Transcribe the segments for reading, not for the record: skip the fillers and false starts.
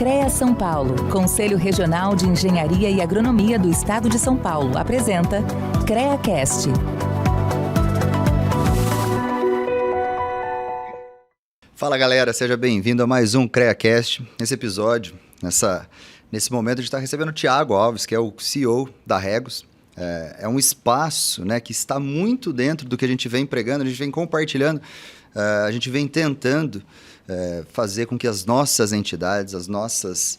CREA São Paulo, Conselho Regional de Engenharia e Agronomia do Estado de São Paulo, apresenta CREAcast. Fala galera, seja bem-vindo a mais um CREAcast. Nesse episódio, nesse momento a gente está recebendo o Thiago Alves, que é o CEO da Regos. É um espaço, né, que está muito dentro do que a gente vem pregando, a gente vem compartilhando, a gente vem tentando fazer com que as nossas entidades, as nossas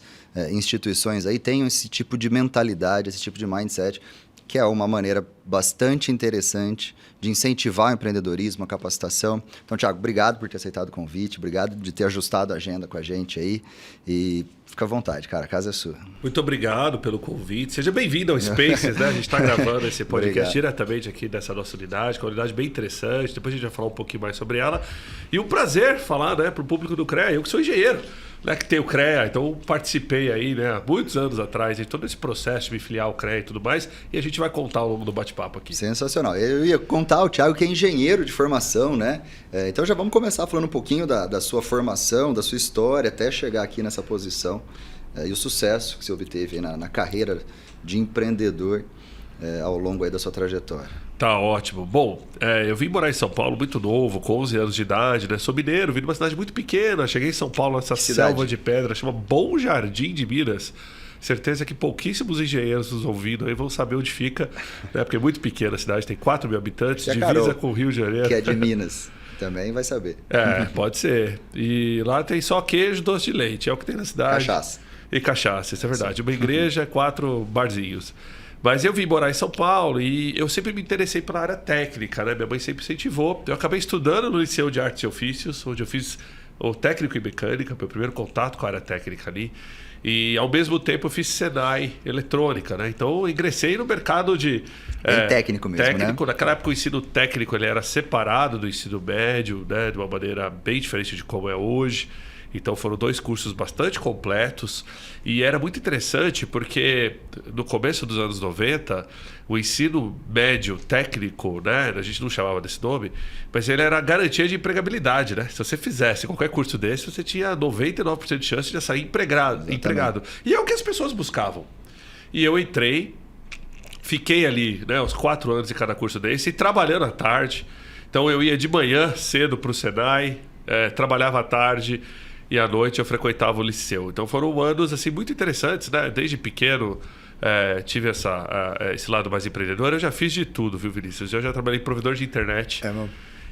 instituições aí tenham esse tipo de mentalidade, esse tipo de mindset, que é uma maneira bastante interessante de incentivar o empreendedorismo, a capacitação. Então, Thiago, obrigado por ter aceitado o convite, obrigado de ter ajustado a agenda com a gente aí e fica à vontade, cara, a casa é sua. Muito obrigado pelo convite. Seja bem-vindo ao Spaces, né? A gente está gravando esse podcast diretamente aqui dessa nossa unidade, que é uma unidade bem interessante. Depois a gente vai falar um pouquinho mais sobre ela. E um prazer falar, né, para o público do CREA. Eu que sou engenheiro, né, que tem o CREA, então participei aí, né, há muitos anos atrás de todo esse processo de me filiar ao CREA e tudo mais. E a gente vai contar ao longo do bate-papo aqui. Sensacional. Eu ia contar o Thiago, que é engenheiro de formação, né? Então já vamos começar falando um pouquinho da sua formação, da sua história, até chegar aqui nessa posição. E o sucesso que você obteve na carreira de empreendedor ao longo aí da sua trajetória. Tá ótimo. Bom, eu vim morar em São Paulo muito novo, com 11 anos de idade, né? Sou mineiro, vim de uma cidade muito pequena. Cheguei em São Paulo, nessa selva de pedra, chama Bom Jardim de Minas. Certeza que pouquíssimos engenheiros nos ouvindo aí vão saber onde fica, né? Porque é muito pequena a cidade, tem 4 mil habitantes, divisa Carol, com o Rio de Janeiro. Que é de Minas. Também vai saber. Pode ser. E lá tem só queijo, doce de leite, é o que tem na cidade. Cachaça. E cachaça, isso é verdade. Uma igreja, 4 barzinhos. Mas eu vim morar em São Paulo e eu sempre me interessei pela área técnica, né? Minha mãe sempre incentivou. Eu acabei estudando no Liceu de Artes e Ofícios, onde eu fiz o técnico em mecânica, meu primeiro contato com a área técnica ali. E ao mesmo tempo eu fiz Senai eletrônica, né? Então eu ingressei no mercado de... técnico mesmo, técnico, né? Naquela época o ensino técnico ele era separado do ensino médio, né? De uma maneira bem diferente de como é hoje. Então foram 2 cursos bastante completos e era muito interessante porque no começo dos anos 90 o ensino médio técnico, né, a gente não chamava desse nome, mas ele era garantia de empregabilidade, né? Se você fizesse qualquer curso desse, você tinha 99% de chance de sair empregado. E é o que as pessoas buscavam. E eu entrei, fiquei ali, né, uns 4 anos em cada curso desse e trabalhando à tarde. Então eu ia de manhã cedo para o Senai, trabalhava à tarde. E à noite eu frequentava o liceu. Então foram anos assim, muito interessantes, né? Desde pequeno tive esse lado mais empreendedor. Eu já fiz de tudo, viu, Vinícius? Eu já trabalhei em provedor de internet.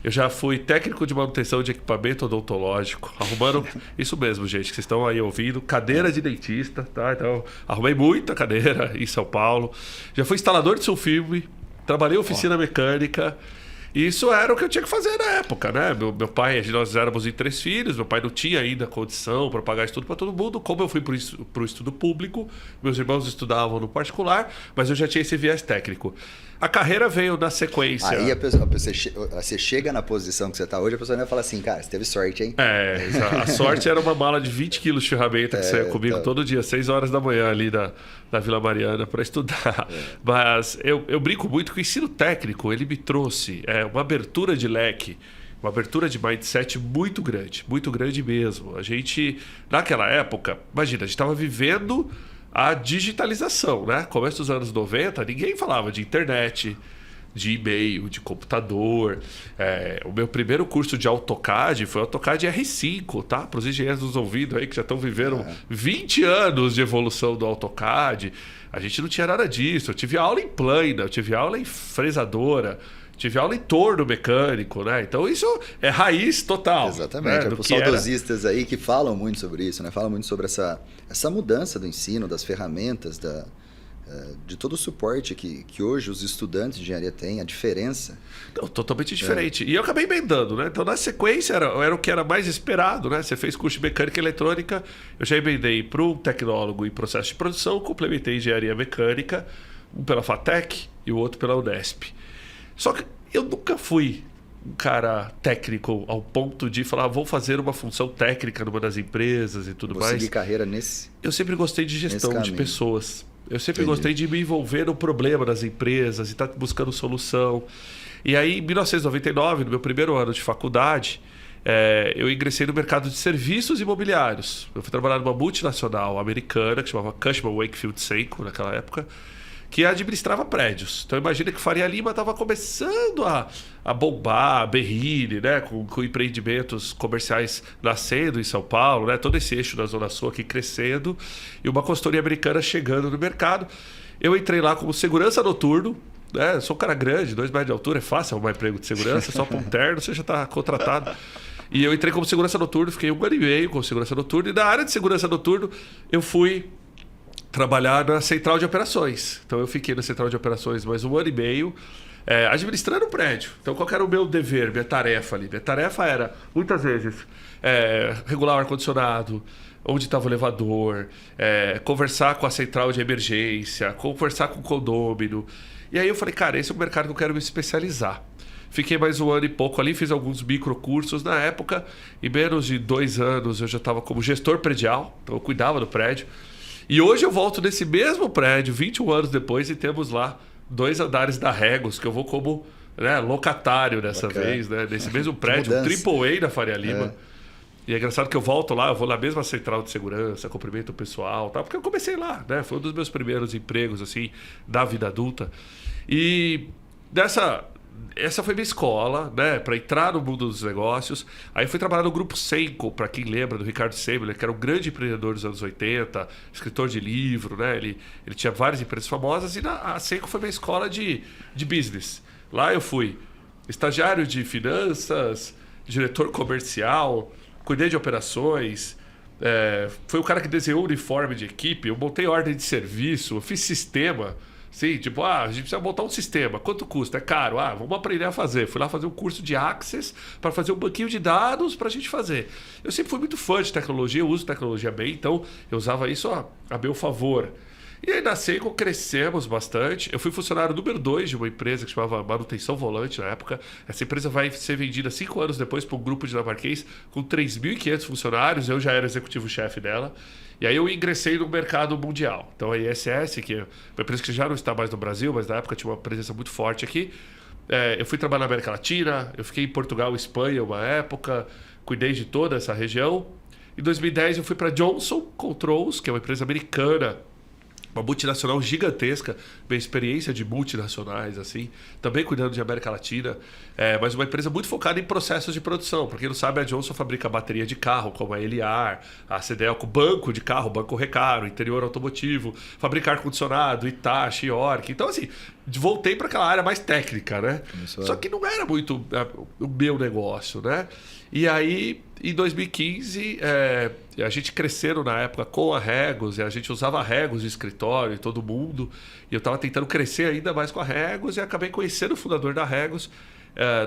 Eu já fui técnico de manutenção de equipamento odontológico. Arrumando, isso mesmo, gente, que vocês estão aí ouvindo, cadeira de dentista, tá? Então, arrumei muita cadeira em São Paulo. Já fui instalador de sulfilme, trabalhei em oficina mecânica. E isso era o que eu tinha que fazer na época, né? Meu pai, nós éramos em 3 filhos, meu pai não tinha ainda condição para pagar estudo para todo mundo. Como eu fui para o estudo público, meus irmãos estudavam no particular, mas eu já tinha esse viés técnico. A carreira veio na sequência. Aí você chega na posição que você está hoje, a pessoa vai falar assim, cara, você teve sorte, hein? A sorte era uma mala de 20 quilos de ferramenta que saía comigo todo dia, 6 horas da manhã ali na Vila Mariana para estudar. Mas eu brinco muito que o ensino técnico, ele me trouxe uma abertura de leque, uma abertura de mindset muito grande mesmo. A gente, naquela época, imagina, a gente estava vivendo a digitalização, né? Começo dos anos 90, ninguém falava de internet, de e-mail, de computador. O meu primeiro curso de AutoCAD foi AutoCAD R5, tá? Para os engenheiros nos ouvindo aí que já estão vivendo 20 anos de evolução do AutoCAD. A gente não tinha nada disso. Eu tive aula em plana, eu tive aula em fresadora, tive aula em torno mecânico, né? Então isso é raiz total. Exatamente. Os saudosistas aí que falam muito sobre isso, né? Falam muito sobre essa mudança do ensino, das ferramentas, de todo o suporte que hoje os estudantes de engenharia têm, a diferença. Não, totalmente diferente. E eu acabei emendando, né? Então na sequência era o que era mais esperado, né? Você fez curso de mecânica e eletrônica, eu já emendei para um tecnólogo em processo de produção, complementei engenharia mecânica, um pela FATEC e o outro pela Unesp. Só que eu nunca fui um cara técnico ao ponto de falar, vou fazer uma função técnica numa das empresas e tudo mais. Vou seguir carreira nesse... Eu sempre gostei de gestão de pessoas. Eu sempre gostei de me envolver no problema das empresas e estar buscando solução. E aí, em 1999, no meu primeiro ano de faculdade, eu ingressei no mercado de serviços imobiliários. Eu fui trabalhar numa multinacional americana que chamava Cushman Wakefield Seiko naquela época, que administrava prédios. Então imagina que Faria Lima estava começando a bombar, a Berrini, né? Com empreendimentos comerciais nascendo em São Paulo, né? Todo esse eixo da Zona Sul aqui crescendo, e uma consultoria americana chegando no mercado. Eu entrei lá como segurança noturno, né? Eu sou um cara grande, 2 metros de altura, é fácil arrumar emprego de segurança, só para um terno você já está contratado. E eu entrei como segurança noturno, fiquei 1 ano e meio como segurança noturno, e na área de segurança noturno eu fui trabalhar na central de operações. Então eu fiquei na central de operações mais 1 ano e meio, administrando o prédio. Então qual era o meu dever, minha tarefa ali? Minha tarefa era, muitas vezes, regular o ar-condicionado, onde estava o elevador, conversar com a central de emergência, conversar com o condômino. E aí eu falei, cara, esse é o mercado que eu quero me especializar. Fiquei mais 1 ano e pouco ali, fiz alguns microcursos na época. Em menos de 2 anos eu já estava como gestor predial, então eu cuidava do prédio. E hoje eu volto nesse mesmo prédio, 21 anos depois, e temos lá 2 andares da Regos, que eu vou como, né, locatário dessa vez, né, nesse mesmo prédio, um AAA da Faria Lima. E é engraçado que eu volto lá, eu vou na mesma central de segurança, cumprimento o pessoal, tá? Porque eu comecei lá, né? Foi um dos meus primeiros empregos assim da vida adulta. E essa foi minha escola, né, para entrar no mundo dos negócios. Aí eu fui trabalhar no Grupo Seiko, para quem lembra do Ricardo Semler, que era um grande empreendedor dos anos 80, escritor de livro, né? Ele tinha várias empresas famosas, e a Seiko foi minha escola de business. Lá eu fui estagiário de finanças, diretor comercial, cuidei de operações, foi o cara que desenhou o uniforme de equipe, eu montei ordem de serviço, eu fiz sistema. Sim, tipo, a gente precisa montar um sistema. Quanto custa? É caro. Vamos aprender a fazer. Fui lá fazer um curso de Access para fazer um banquinho de dados para a gente fazer. Eu sempre fui muito fã de tecnologia, eu uso tecnologia bem, então eu usava isso a meu favor. E aí na Seiko crescemos bastante. Eu fui funcionário número 2 de uma empresa que chamava Manutenção Volante na época. Essa empresa vai ser vendida 5 anos depois para um grupo dinamarquês com 3.500 funcionários. Eu já era executivo-chefe dela. E aí eu ingressei no mercado mundial. Então a ISS, que é uma empresa que já não está mais no Brasil, mas na época tinha uma presença muito forte aqui. Eu fui trabalhar na América Latina, eu fiquei em Portugal e Espanha uma época, cuidei de toda essa região. Em 2010 eu fui para Johnson Controls, que é uma empresa americana, uma multinacional gigantesca, minha experiência de multinacionais, assim, também cuidando de América Latina, mas uma empresa muito focada em processos de produção. Para quem não sabe, a Johnson fabrica bateria de carro, como a Eliar, a Cedelco, banco de carro, Banco Recaro, interior automotivo, fabrica ar-condicionado, Hitachi, York. Então, assim, voltei para aquela área mais técnica, né? Só que não era muito o meu negócio, né? E aí, em 2015, a gente crescendo na época com a Regos, e a gente usava a Regos de escritório, todo mundo, e eu estava tentando crescer ainda mais com a Regos, e acabei conhecendo o fundador da Regos,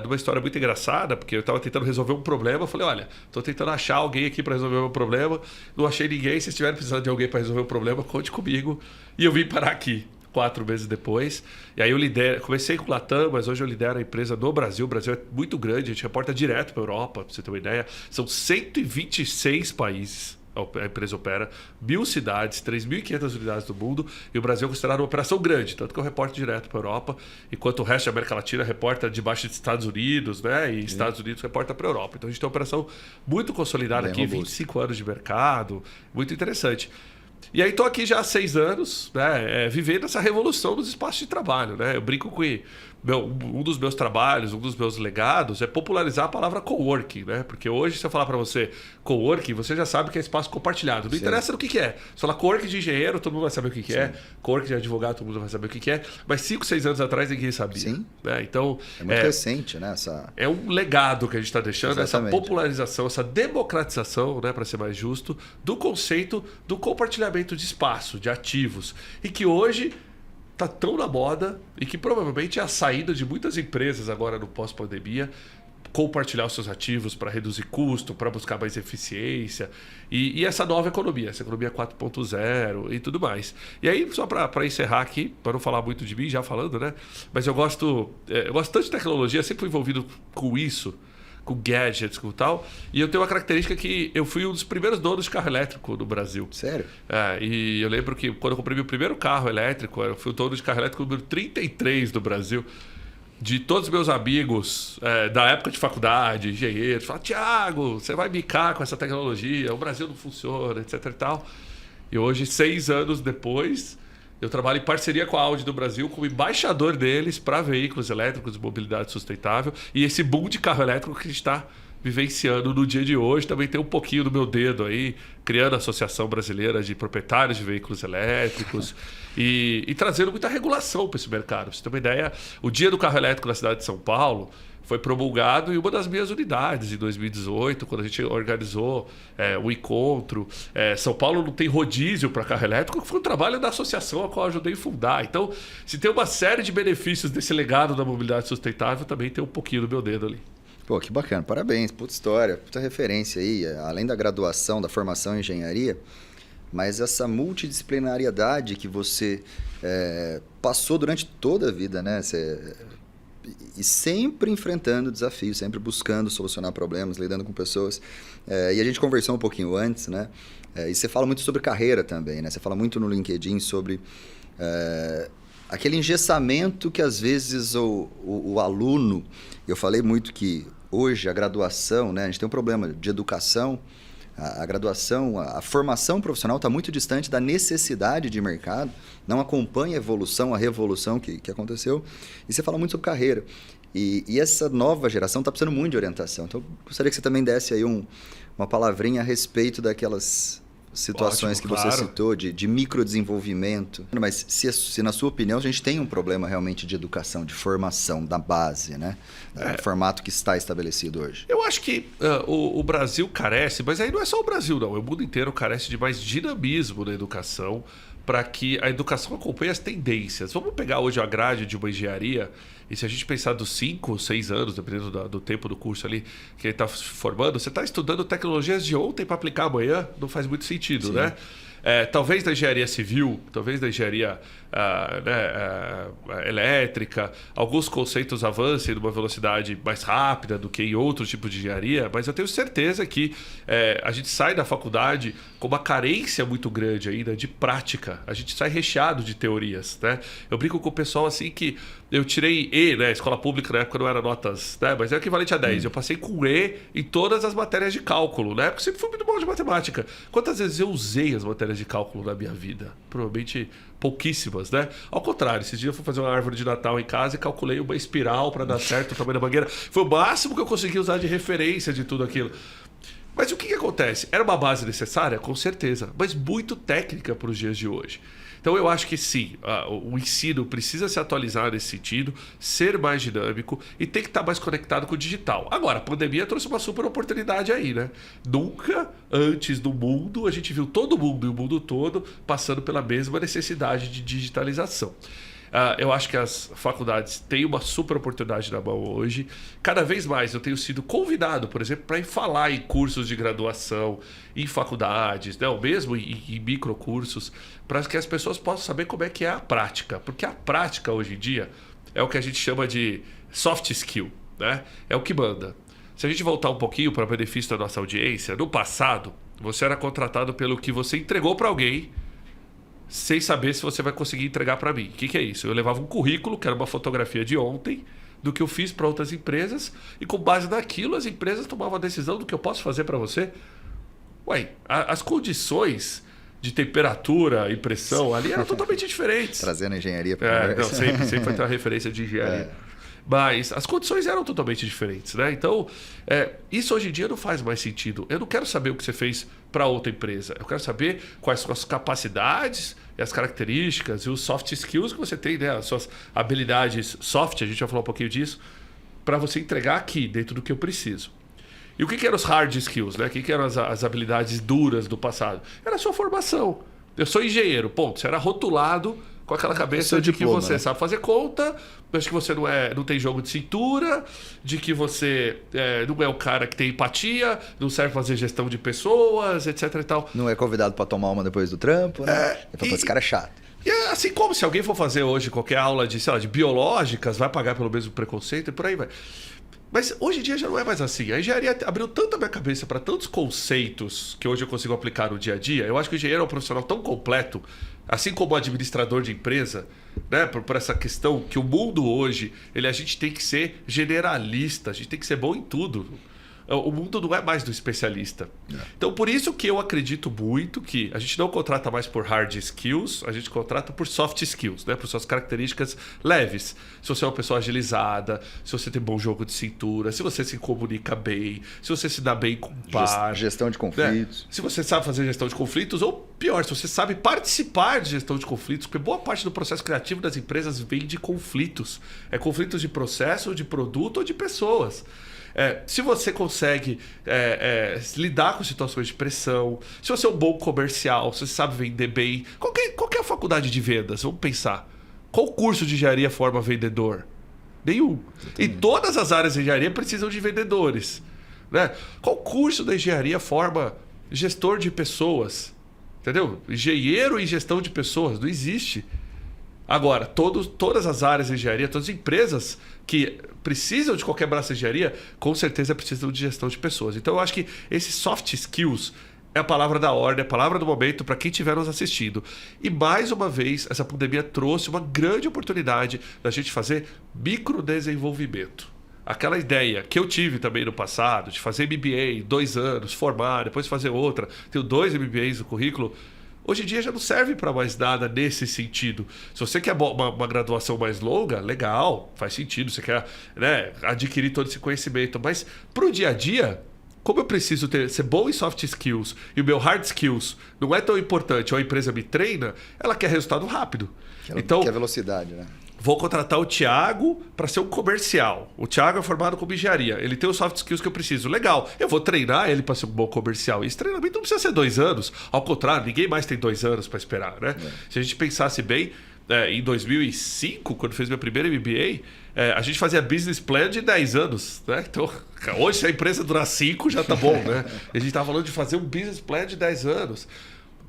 numa história muito engraçada, porque eu estava tentando resolver um problema. Eu falei, olha, estou tentando achar alguém aqui para resolver o meu problema, não achei ninguém, se estiverem precisando de alguém para resolver o problema, conte comigo. E eu vim parar aqui 4 meses depois. E aí eu comecei com o Latam, mas hoje eu lidero a empresa no Brasil. O Brasil é muito grande, a gente reporta direto para a Europa, para você ter uma ideia. São 126 países a empresa opera, 1.000 cidades, 3.500 unidades do mundo, e o Brasil é considerado uma operação grande, tanto que eu reporto direto para a Europa, enquanto o resto da América Latina reporta debaixo dos Estados Unidos, né? E Estados Unidos reporta para a Europa. Então a gente tem uma operação muito consolidada aqui, 25 anos de mercado, muito interessante. E aí estou aqui já há 6 anos, né, vivendo essa revolução dos espaços de trabalho, né? Eu brinco que um dos meus trabalhos, um dos meus legados é popularizar a palavra coworking, né? Porque hoje, se eu falar para você coworking, você já sabe que é espaço compartilhado. Não interessa do que é. Se falar coworking de engenheiro, todo mundo vai saber o que é. Coworking de advogado, todo mundo vai saber o que é. Mas 5, 6 anos atrás ninguém sabia. Sim. Né? Então, é muito recente, né? É um legado que a gente está deixando, Exatamente. essa popularização, essa democratização, né, para ser mais justo, do conceito do compartilhamento de espaço, de ativos. E que hoje está tão na moda e que provavelmente é a saída de muitas empresas agora no pós-pandemia, compartilhar os seus ativos para reduzir custo, para buscar mais eficiência e essa nova economia, essa economia 4.0 e tudo mais. E aí, só para encerrar aqui, para não falar muito de mim, já falando, né? Mas eu gosto tanto de tecnologia, sempre fui envolvido com isso, com gadgets, com tal. E eu tenho uma característica que eu fui um dos primeiros donos de carro elétrico no Brasil. Sério? E eu lembro que quando eu comprei meu primeiro carro elétrico, eu fui o dono de carro elétrico número 33 do Brasil. de todos os meus amigos da época de faculdade, engenheiros, falam: Thiago, você vai bicar com essa tecnologia, o Brasil não funciona, etc e tal. E hoje, 6 anos depois, eu trabalho em parceria com a Audi do Brasil como embaixador deles para veículos elétricos e mobilidade sustentável. E esse boom de carro elétrico que a gente está vivenciando no dia de hoje também tem um pouquinho do meu dedo aí, criando a Associação Brasileira de Proprietários de Veículos Elétricos e trazendo muita regulação para esse mercado. Pra você ter uma ideia, o Dia do Carro Elétrico na cidade de São Paulo foi promulgado em uma das minhas unidades em 2018, quando a gente organizou o encontro. São Paulo não tem rodízio para carro elétrico, que foi um trabalho da associação a qual eu ajudei a fundar. Então, se tem uma série de benefícios desse legado da mobilidade sustentável, também tem um pouquinho do meu dedo ali. Pô, que bacana, parabéns, puta história, puta referência aí, além da graduação, da formação em engenharia, mas essa multidisciplinariedade que você passou durante toda a vida, né? E sempre enfrentando desafios, sempre buscando solucionar problemas, lidando com pessoas. E a gente conversou um pouquinho antes, né? E você fala muito sobre carreira também, né? Você fala muito no LinkedIn sobre aquele engessamento que às vezes o aluno... Eu falei muito que hoje a graduação, né? A gente tem um problema de educação, a graduação, a formação profissional está muito distante da necessidade de mercado, não acompanha a evolução, a revolução que aconteceu. E você fala muito sobre carreira. E essa nova geração está precisando muito de orientação. Então, eu gostaria que você também desse aí uma palavrinha a respeito daquelas situações que você citou, de microdesenvolvimento. Mas se na sua opinião, a gente tem um problema realmente de educação, de formação da base, né? O formato que está estabelecido hoje. Eu acho que o Brasil carece, mas aí não é só o Brasil, não. O mundo inteiro carece de mais dinamismo na educação para que a educação acompanhe as tendências. Vamos pegar hoje a grade de uma engenharia e se a gente pensar dos 5 ou 6 anos, dependendo do tempo do curso ali que ele está formando, você está estudando tecnologias de ontem para aplicar amanhã, não faz muito sentido, né? Talvez na engenharia civil, talvez na engenharia elétrica, alguns conceitos avancem numa velocidade mais rápida do que em outros tipos de engenharia, mas eu tenho certeza que a gente sai da faculdade com uma carência muito grande ainda de prática. A gente sai recheado de teorias, né? Eu brinco com o pessoal assim que eu tirei E, né? Escola pública na época não era notas, né? Mas é equivalente a 10. Eu passei com E em todas as matérias de cálculo, né? Porque eu sempre fui muito bom de matemática. Quantas vezes eu usei as matérias de cálculo na minha vida? Provavelmente pouquíssimas, né? Ao contrário, esses dias eu fui fazer uma árvore de Natal em casa e calculei uma espiral para dar certo o tamanho da mangueira. Foi o máximo que eu consegui usar de referência de tudo aquilo. Mas o que acontece? Era uma base necessária? Com certeza, mas muito técnica para os dias de hoje. Então eu acho que sim, o ensino precisa se atualizar nesse sentido, ser mais dinâmico e tem que estar mais conectado com o digital. Agora, a pandemia trouxe uma super oportunidade aí, né? Nunca antes no mundo a gente viu todo mundo e o mundo todo passando pela mesma necessidade de digitalização. Eu acho que as faculdades têm uma super oportunidade na mão hoje. Cada vez mais eu tenho sido convidado, por exemplo, para ir falar em cursos de graduação, em faculdades, né? Ou mesmo em microcursos, para que as pessoas possam saber como é que é a prática. Porque a prática hoje em dia é o que a gente chama de soft skill, né? É o que manda. Se a gente voltar um pouquinho para o benefício da nossa audiência, no passado, você era contratado pelo que você entregou para alguém, sem saber se você vai conseguir entregar para mim. O que é isso? Eu levava um currículo, que era uma fotografia de ontem, do que eu fiz para outras empresas, e com base naquilo as empresas tomavam a decisão do que eu posso fazer para você. Ué, as condições de temperatura e pressão ali eram totalmente diferentes. Trazendo a engenharia para não, sempre vai ter uma referência de engenharia. Mas as condições eram totalmente diferentes, né? Então, isso hoje em dia não faz mais sentido. Eu não quero saber o que você fez para outra empresa. Eu quero saber quais são as capacidades e as características e os soft skills que você tem, né? As suas habilidades soft, a gente vai falar um pouquinho disso, para você entregar aqui, dentro do que eu preciso. E o que eram os hard skills, né? O que eram as habilidades duras do passado? Era a sua formação. Eu sou engenheiro, ponto. Você era rotulado com aquela cabeça de diploma, que você sabe fazer conta, mas que você não tem jogo de cintura, de que você não é o cara que tem empatia, não serve fazer gestão de pessoas, etc e tal. Não é convidado para tomar uma depois do trampo, né? Esse cara é chato. E assim como se alguém for fazer hoje qualquer aula de, sei lá, de biológicas, vai pagar pelo mesmo preconceito e por aí vai. Mas hoje em dia já não é mais assim. A engenharia abriu tanto a minha cabeça para tantos conceitos que hoje eu consigo aplicar no dia a dia. Eu acho que o engenheiro é um profissional tão completo, assim como o administrador de empresa, né? Por essa questão que o mundo hoje, a gente tem que ser generalista, a gente tem que ser bom em tudo. O mundo não é mais do especialista. Então, por isso que eu acredito muito que a gente não contrata mais por hard skills, a gente contrata por soft skills, né? Por suas características leves. Se você é uma pessoa agilizada, se você tem bom jogo de cintura, se você se comunica bem, se você se dá bem com o par. Gestão de conflitos. Né? Se você sabe fazer gestão de conflitos, ou pior, se você sabe participar de gestão de conflitos, porque boa parte do processo criativo das empresas vem de conflitos. É conflitos de processo, de produto ou de pessoas. Se você consegue lidar com situações de pressão, se você é um bom comercial, se você sabe vender bem, qual que é a faculdade de vendas? Vamos pensar. Qual curso de engenharia forma vendedor? Nenhum. E todas as áreas de engenharia precisam de vendedores. Né? Qual curso da engenharia forma gestor de pessoas? Entendeu? Engenheiro em gestão de pessoas. Não existe. Agora, todas as áreas de engenharia, todas as empresas que precisam de qualquer braço de engenharia, com certeza precisam de gestão de pessoas. Então, eu acho que esses soft skills é a palavra da ordem, é a palavra do momento para quem estiver nos assistindo. E, mais uma vez, essa pandemia trouxe uma grande oportunidade da gente fazer microdesenvolvimento. Aquela ideia que eu tive também no passado, de fazer MBA, 2 anos, formar, depois fazer outra, tenho 2 MBAs no currículo. Hoje em dia já não serve para mais nada nesse sentido. Se você quer uma graduação mais longa, legal, faz sentido. Você quer, né, adquirir todo esse conhecimento. Mas para o dia a dia, como eu preciso ser bom em soft skills e o meu hard skills não é tão importante, ou a empresa me treina, ela quer resultado rápido. Então, quer velocidade, né? Vou contratar o Thiago para ser um comercial. O Thiago é formado com engenharia. Ele tem os soft skills que eu preciso. Legal. Eu vou treinar ele para ser um bom comercial. E esse treinamento não precisa ser 2 anos. Ao contrário, ninguém mais tem 2 anos para esperar, né? Se a gente pensasse bem, em 2005, quando fez meu primeiro MBA, a gente fazia business plan de 10 anos. Né? Então, hoje, se a empresa durar 5, já tá bom, né? A gente estava falando de fazer um business plan de 10 anos.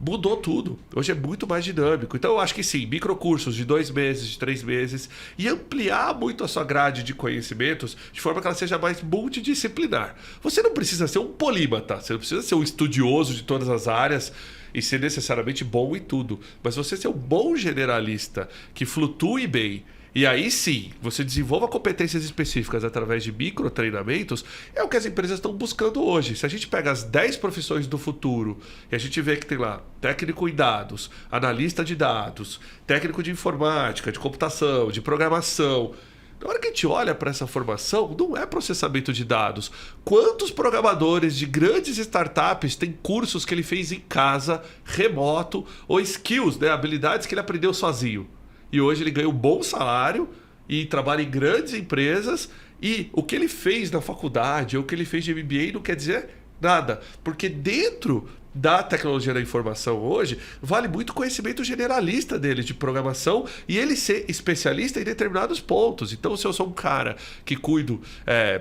Mudou tudo. Hoje é muito mais dinâmico. Então eu acho que sim, microcursos de 2 meses, de 3 meses, e ampliar muito a sua grade de conhecimentos de forma que ela seja mais multidisciplinar. Você não precisa ser um polímata, você não precisa ser um estudioso de todas as áreas e ser necessariamente bom em tudo. Mas você ser um bom generalista que flutue bem, e aí sim, você desenvolva competências específicas através de microtreinamentos, é o que as empresas estão buscando hoje. Se a gente pega as 10 profissões do futuro e a gente vê que tem lá técnico em dados, analista de dados, técnico de informática, de computação, de programação. Na hora que a gente olha para essa formação, não é processamento de dados. Quantos programadores de grandes startups têm cursos que ele fez em casa, remoto, ou skills, né, habilidades que ele aprendeu sozinho? E hoje ele ganha um bom salário e trabalha em grandes empresas. E o que ele fez na faculdade ou o que ele fez de MBA não quer dizer nada. Porque dentro da tecnologia da informação hoje, vale muito o conhecimento generalista dele de programação e ele ser especialista em determinados pontos. Então, se eu sou um cara que cuido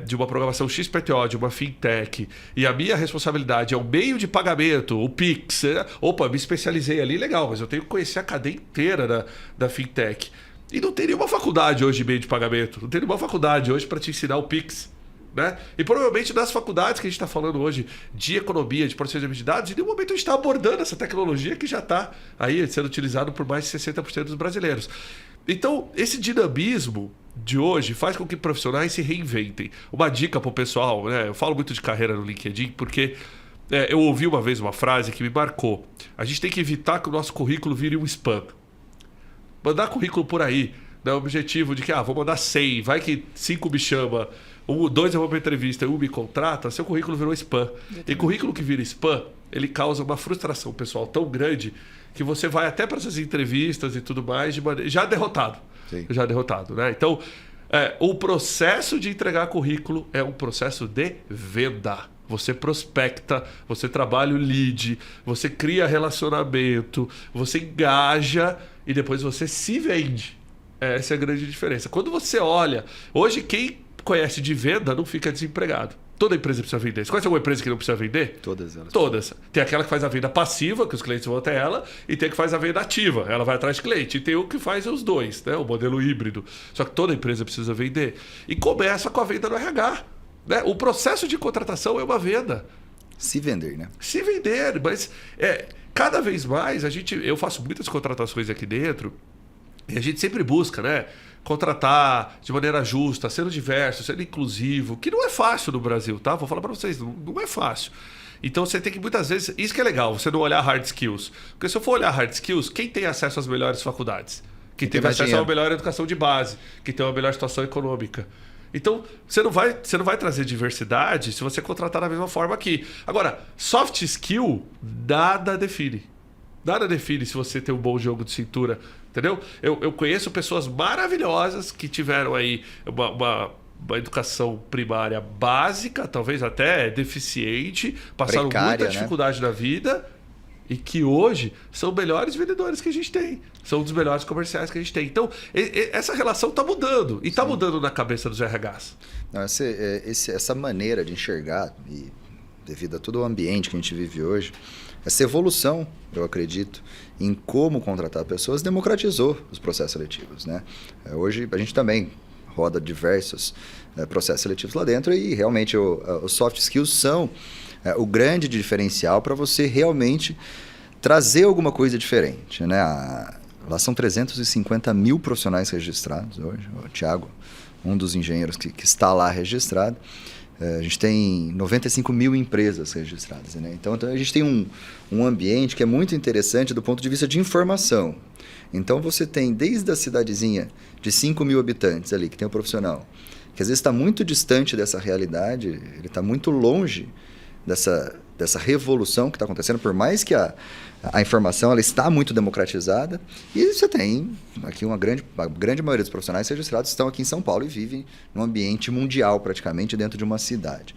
de uma programação XPTO, de uma fintech, e a minha responsabilidade é o meio de pagamento, o Pix, opa, me especializei ali, legal, mas eu tenho que conhecer a cadeia inteira da fintech. E não tem nenhuma faculdade hoje de meio de pagamento, não tem nenhuma faculdade hoje para te ensinar o Pix. Né? E provavelmente nas faculdades que a gente está falando hoje de economia, de processamento de dados, em nenhum momento a gente está abordando essa tecnologia que já está aí sendo utilizada por mais de 60% dos brasileiros. Então, esse dinamismo de hoje faz com que profissionais se reinventem. Uma dica para o pessoal, né? Eu falo muito de carreira no LinkedIn porque eu ouvi uma vez uma frase que me marcou. A gente tem que evitar que o nosso currículo vire um spam. Mandar currículo por aí, né? O objetivo de que vou mandar 100, vai que 5 me chama, 2 eu vou para entrevista e 1 me contrata, seu currículo virou spam. E currículo que vira spam, ele causa uma frustração pessoal tão grande que você vai até para essas entrevistas e tudo mais já derrotado. Sim. Já derrotado, né? Então, o processo de entregar currículo é um processo de venda. Você prospecta, você trabalha o lead, você cria relacionamento, você engaja e depois você se vende. Essa é a grande diferença. Quando você olha... Hoje, quem conhece de venda não fica desempregado. Toda empresa precisa vender. Você conhece alguma empresa que não precisa vender? Todas elas. Todas. Tem aquela que faz a venda passiva, que os clientes vão até ela, e tem a que faz a venda ativa, ela vai atrás de cliente. E tem o que faz os dois, né? O modelo híbrido. Só que toda empresa precisa vender. E começa com a venda no RH. Né? O processo de contratação é uma venda. Se vender, né? Se vender, mas cada vez mais eu faço muitas contratações aqui dentro e a gente sempre busca, né? Contratar de maneira justa, sendo diverso, sendo inclusivo, que não é fácil no Brasil, tá? Vou falar para vocês, não é fácil. Então você tem que muitas vezes, isso que é legal, você não olhar hard skills. Porque se eu for olhar hard skills, quem tem acesso às melhores faculdades? Quem teve acesso a uma melhor educação de base, quem tem uma melhor situação econômica. Então, você não vai trazer diversidade se você contratar da mesma forma aqui. Agora, soft skill, nada define. Nada define se você tem um bom jogo de cintura, entendeu? Eu conheço pessoas maravilhosas que tiveram aí uma educação primária básica, talvez até deficiente, passaram precária, muita dificuldade na vida e que hoje são melhores vendedores que a gente tem. São dos melhores comerciais que a gente tem. Então, essa relação está mudando. E está mudando na cabeça dos RHs. Não, essa maneira de enxergar, e devido a todo o ambiente que a gente vive hoje, essa evolução, eu acredito, em como contratar pessoas, democratizou os processos seletivos, né? Hoje, a gente também roda diversos processos seletivos lá dentro e realmente os soft skills são o grande diferencial para você realmente trazer alguma coisa diferente, né? Lá são 350 mil profissionais registrados hoje. O Thiago, um dos engenheiros que está lá registrado. A gente tem 95 mil empresas registradas, né? Então a gente tem um ambiente que é muito interessante do ponto de vista de informação. Então você tem desde a cidadezinha de 5 mil habitantes ali, que tem o profissional, que às vezes está muito distante dessa realidade, ele está muito longe dessa revolução que está acontecendo, por mais que a informação ela está muito democratizada, e você tem aqui a grande maioria dos profissionais registrados estão aqui em São Paulo e vivem num ambiente mundial praticamente dentro de uma cidade.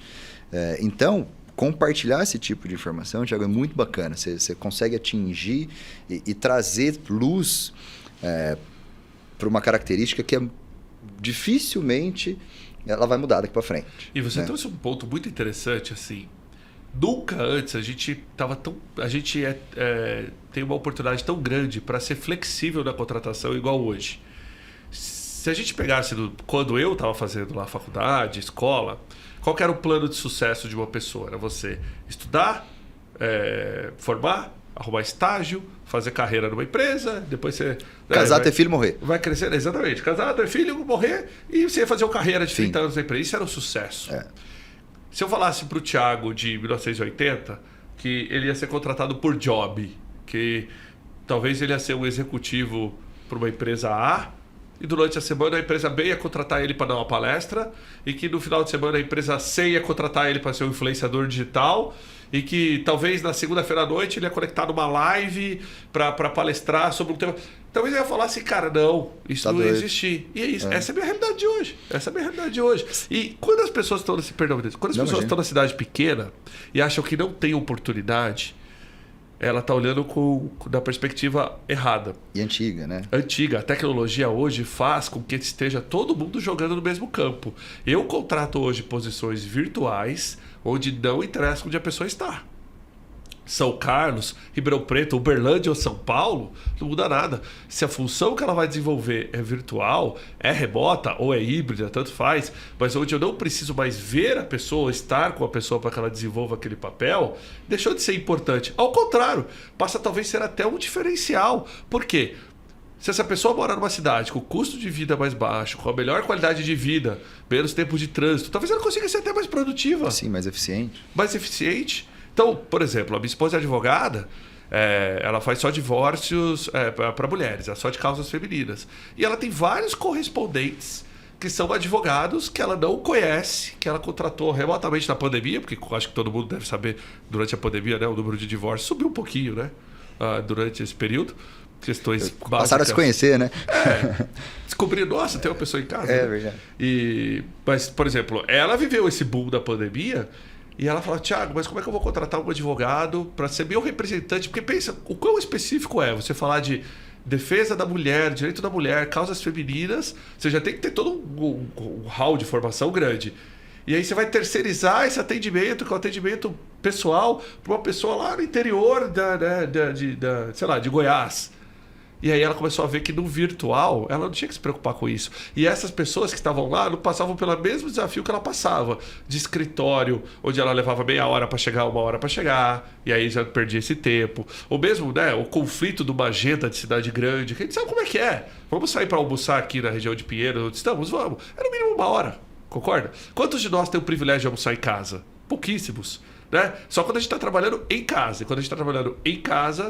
Então, compartilhar esse tipo de informação, Thiago, é muito bacana. Você consegue atingir e trazer luz para uma característica que dificilmente ela vai mudar daqui para frente. E você trouxe um ponto muito interessante, assim. Nunca antes a gente tem uma oportunidade tão grande para ser flexível na contratação igual hoje. Se a gente pegasse quando eu estava fazendo lá faculdade, escola, qual que era o plano de sucesso de uma pessoa? Era você estudar, formar, arrumar estágio, fazer carreira numa empresa, depois você... Casar, ter filho, morrer. Vai crescer, exatamente. Casar, ter filho, morrer e você ia fazer uma carreira de 30 anos na empresa. Isso era um sucesso. Se eu falasse para o Thiago de 1980 que ele ia ser contratado por job, que talvez ele ia ser um executivo para uma empresa A e durante a semana a empresa B ia contratar ele para dar uma palestra e que no final de semana a empresa C ia contratar ele para ser um influenciador digital e que talvez na segunda-feira à noite ele ia conectar numa live para palestrar sobre um tema... Talvez eu ia falar assim, cara, não, isso não ia existir. E é isso. Essa é a minha realidade de hoje. E quando as pessoas estão estão na cidade pequena e acham que não tem oportunidade, ela está olhando da perspectiva errada. E antiga, né? Antiga. A tecnologia hoje faz com que esteja todo mundo jogando no mesmo campo. Eu contrato hoje posições virtuais onde não interessa onde a pessoa está. São Carlos, Ribeirão Preto, Uberlândia ou São Paulo, não muda nada. Se a função que ela vai desenvolver é virtual, é remota ou é híbrida, tanto faz, mas onde eu não preciso mais ver a pessoa, estar com a pessoa para que ela desenvolva aquele papel, deixou de ser importante. Ao contrário, passa talvez ser até um diferencial. Por quê? Se essa pessoa mora numa cidade com custo de vida mais baixo, com a melhor qualidade de vida, menos tempo de trânsito, talvez ela consiga ser até mais produtiva. Sim, mais eficiente. Mais eficiente. Então, por exemplo, a minha esposa é advogada, ela faz só divórcios para mulheres, só de causas femininas. E ela tem vários correspondentes que são advogados que ela não conhece, que ela contratou remotamente na pandemia, porque acho que todo mundo deve saber, durante a pandemia, né, o número de divórcios subiu um pouquinho, né, durante esse período. Questões básicas. Passaram a se conhecer, né? Descobrir, nossa, tem uma pessoa em casa. É, né? Verdade. Mas, por exemplo, ela viveu esse boom da pandemia. E ela fala, Thiago, mas como é que eu vou contratar um advogado para ser meu representante? Porque pensa, o quão específico é você falar de defesa da mulher, direito da mulher, causas femininas, você já tem que ter todo um hall de formação grande. E aí você vai terceirizar esse atendimento, que é um atendimento pessoal, para uma pessoa lá no interior sei lá, de Goiás. E aí ela começou a ver que no virtual ela não tinha que se preocupar com isso. E essas pessoas que estavam lá não passavam pelo mesmo desafio que ela passava. De escritório, onde ela levava meia hora para chegar, 1 hora para chegar. E aí já perdia esse tempo. Ou mesmo, né, o conflito de uma agenda de cidade grande. Que a gente sabe como é que é. Vamos sair para almoçar aqui na região de Pinheiros, onde estamos? Vamos. É no mínimo 1 hora. Concorda? Quantos de nós tem o privilégio de almoçar em casa? Pouquíssimos. Né? Só quando a gente está trabalhando em casa. E quando a gente está trabalhando em casa,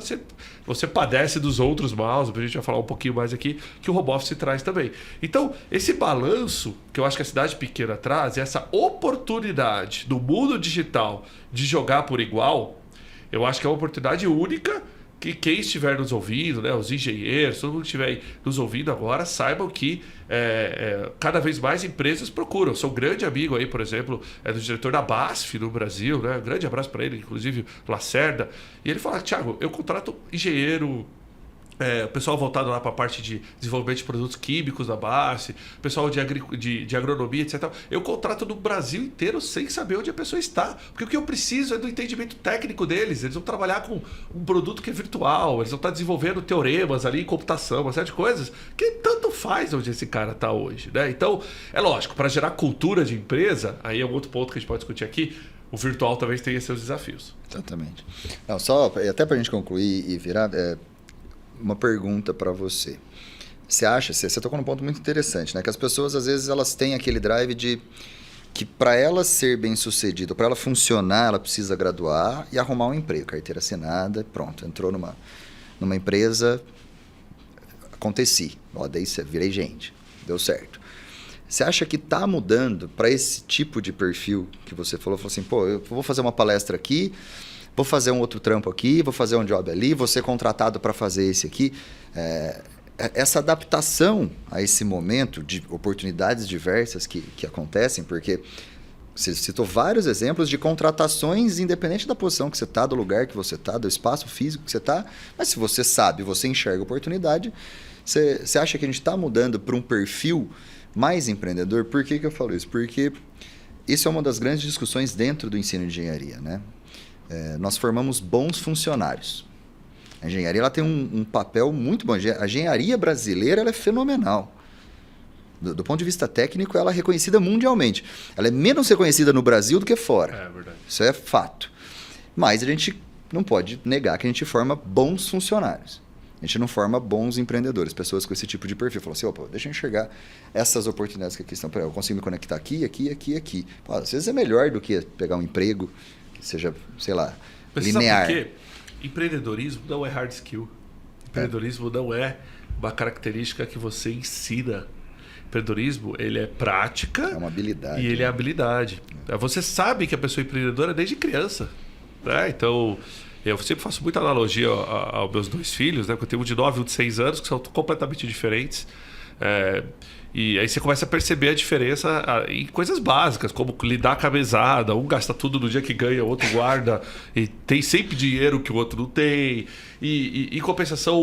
você padece dos outros maus. A gente vai falar um pouquinho mais aqui, que o home office traz também. Então, esse balanço que eu acho que a cidade pequena traz, essa oportunidade do mundo digital de jogar por igual, eu acho que é uma oportunidade única que quem estiver nos ouvindo, né, os engenheiros, todo mundo que estiver nos ouvindo agora, saibam que cada vez mais empresas procuram. Sou um grande amigo aí, por exemplo, do diretor da BASF no Brasil, né? Um grande abraço para ele, inclusive Lacerda. E ele fala, Thiago, eu contrato engenheiro, o pessoal voltado lá para a parte de desenvolvimento de produtos químicos da BASF, pessoal de agronomia, etc. Eu contrato no Brasil inteiro sem saber onde a pessoa está. Porque o que eu preciso é do entendimento técnico deles. Eles vão trabalhar com um produto que é virtual, eles vão estar desenvolvendo teoremas ali em computação, uma série de coisas que tanto faz onde esse cara está hoje. Né? Então, é lógico, para gerar cultura de empresa, aí é um outro ponto que a gente pode discutir aqui, o virtual talvez tenha seus desafios. Exatamente. Não, só, até para a gente concluir e virar... uma pergunta para você. Você acha, você tocou num ponto muito interessante, né? Que as pessoas, às vezes, elas têm aquele drive de que para ela ser bem-sucedida, para ela funcionar, ela precisa graduar e arrumar um emprego, carteira assinada, pronto, entrou numa empresa, aconteci, daí virei gente, deu certo. Você acha que está mudando para esse tipo de perfil que você falou assim, pô, eu vou fazer uma palestra aqui, vou fazer um outro trampo aqui, vou fazer um job ali, vou ser contratado para fazer esse aqui. Essa adaptação a esse momento de oportunidades diversas que acontecem, porque você citou vários exemplos de contratações independente da posição que você está, do lugar que você está, do espaço físico que você está, mas se você sabe, você enxerga oportunidade, você acha que a gente está mudando para um perfil mais empreendedor? Por que eu falo isso? Porque isso é uma das grandes discussões dentro do ensino de engenharia, né? Nós formamos bons funcionários. A engenharia ela tem um papel muito bom. A engenharia brasileira ela é fenomenal. Do ponto de vista técnico, ela é reconhecida mundialmente. Ela é menos reconhecida no Brasil do que fora. É verdade. Isso é fato. Mas a gente não pode negar que a gente forma bons funcionários. A gente não forma bons empreendedores, pessoas com esse tipo de perfil. Falam assim, opa, deixa eu enxergar essas oportunidades que aqui estão. Eu consigo me conectar aqui, aqui, aqui, aqui. Pô, às vezes é melhor do que pegar um emprego seja, sei lá, mas linear. Sabe por quê? Empreendedorismo não é hard skill. Empreendedorismo não é uma característica que você ensina. Empreendedorismo, ele é prática. É uma habilidade. E ele é habilidade. Você sabe que a pessoa é empreendedora desde criança. Né? Então, eu sempre faço muita analogia aos meus 2 filhos, né? Porque eu tenho um de 9 e um de 6 anos, que são completamente diferentes. E aí você começa a perceber a diferença em coisas básicas, como lidar com a mesada. Um gasta tudo no dia que ganha, o outro guarda. E tem sempre dinheiro que o outro não tem. E em compensação,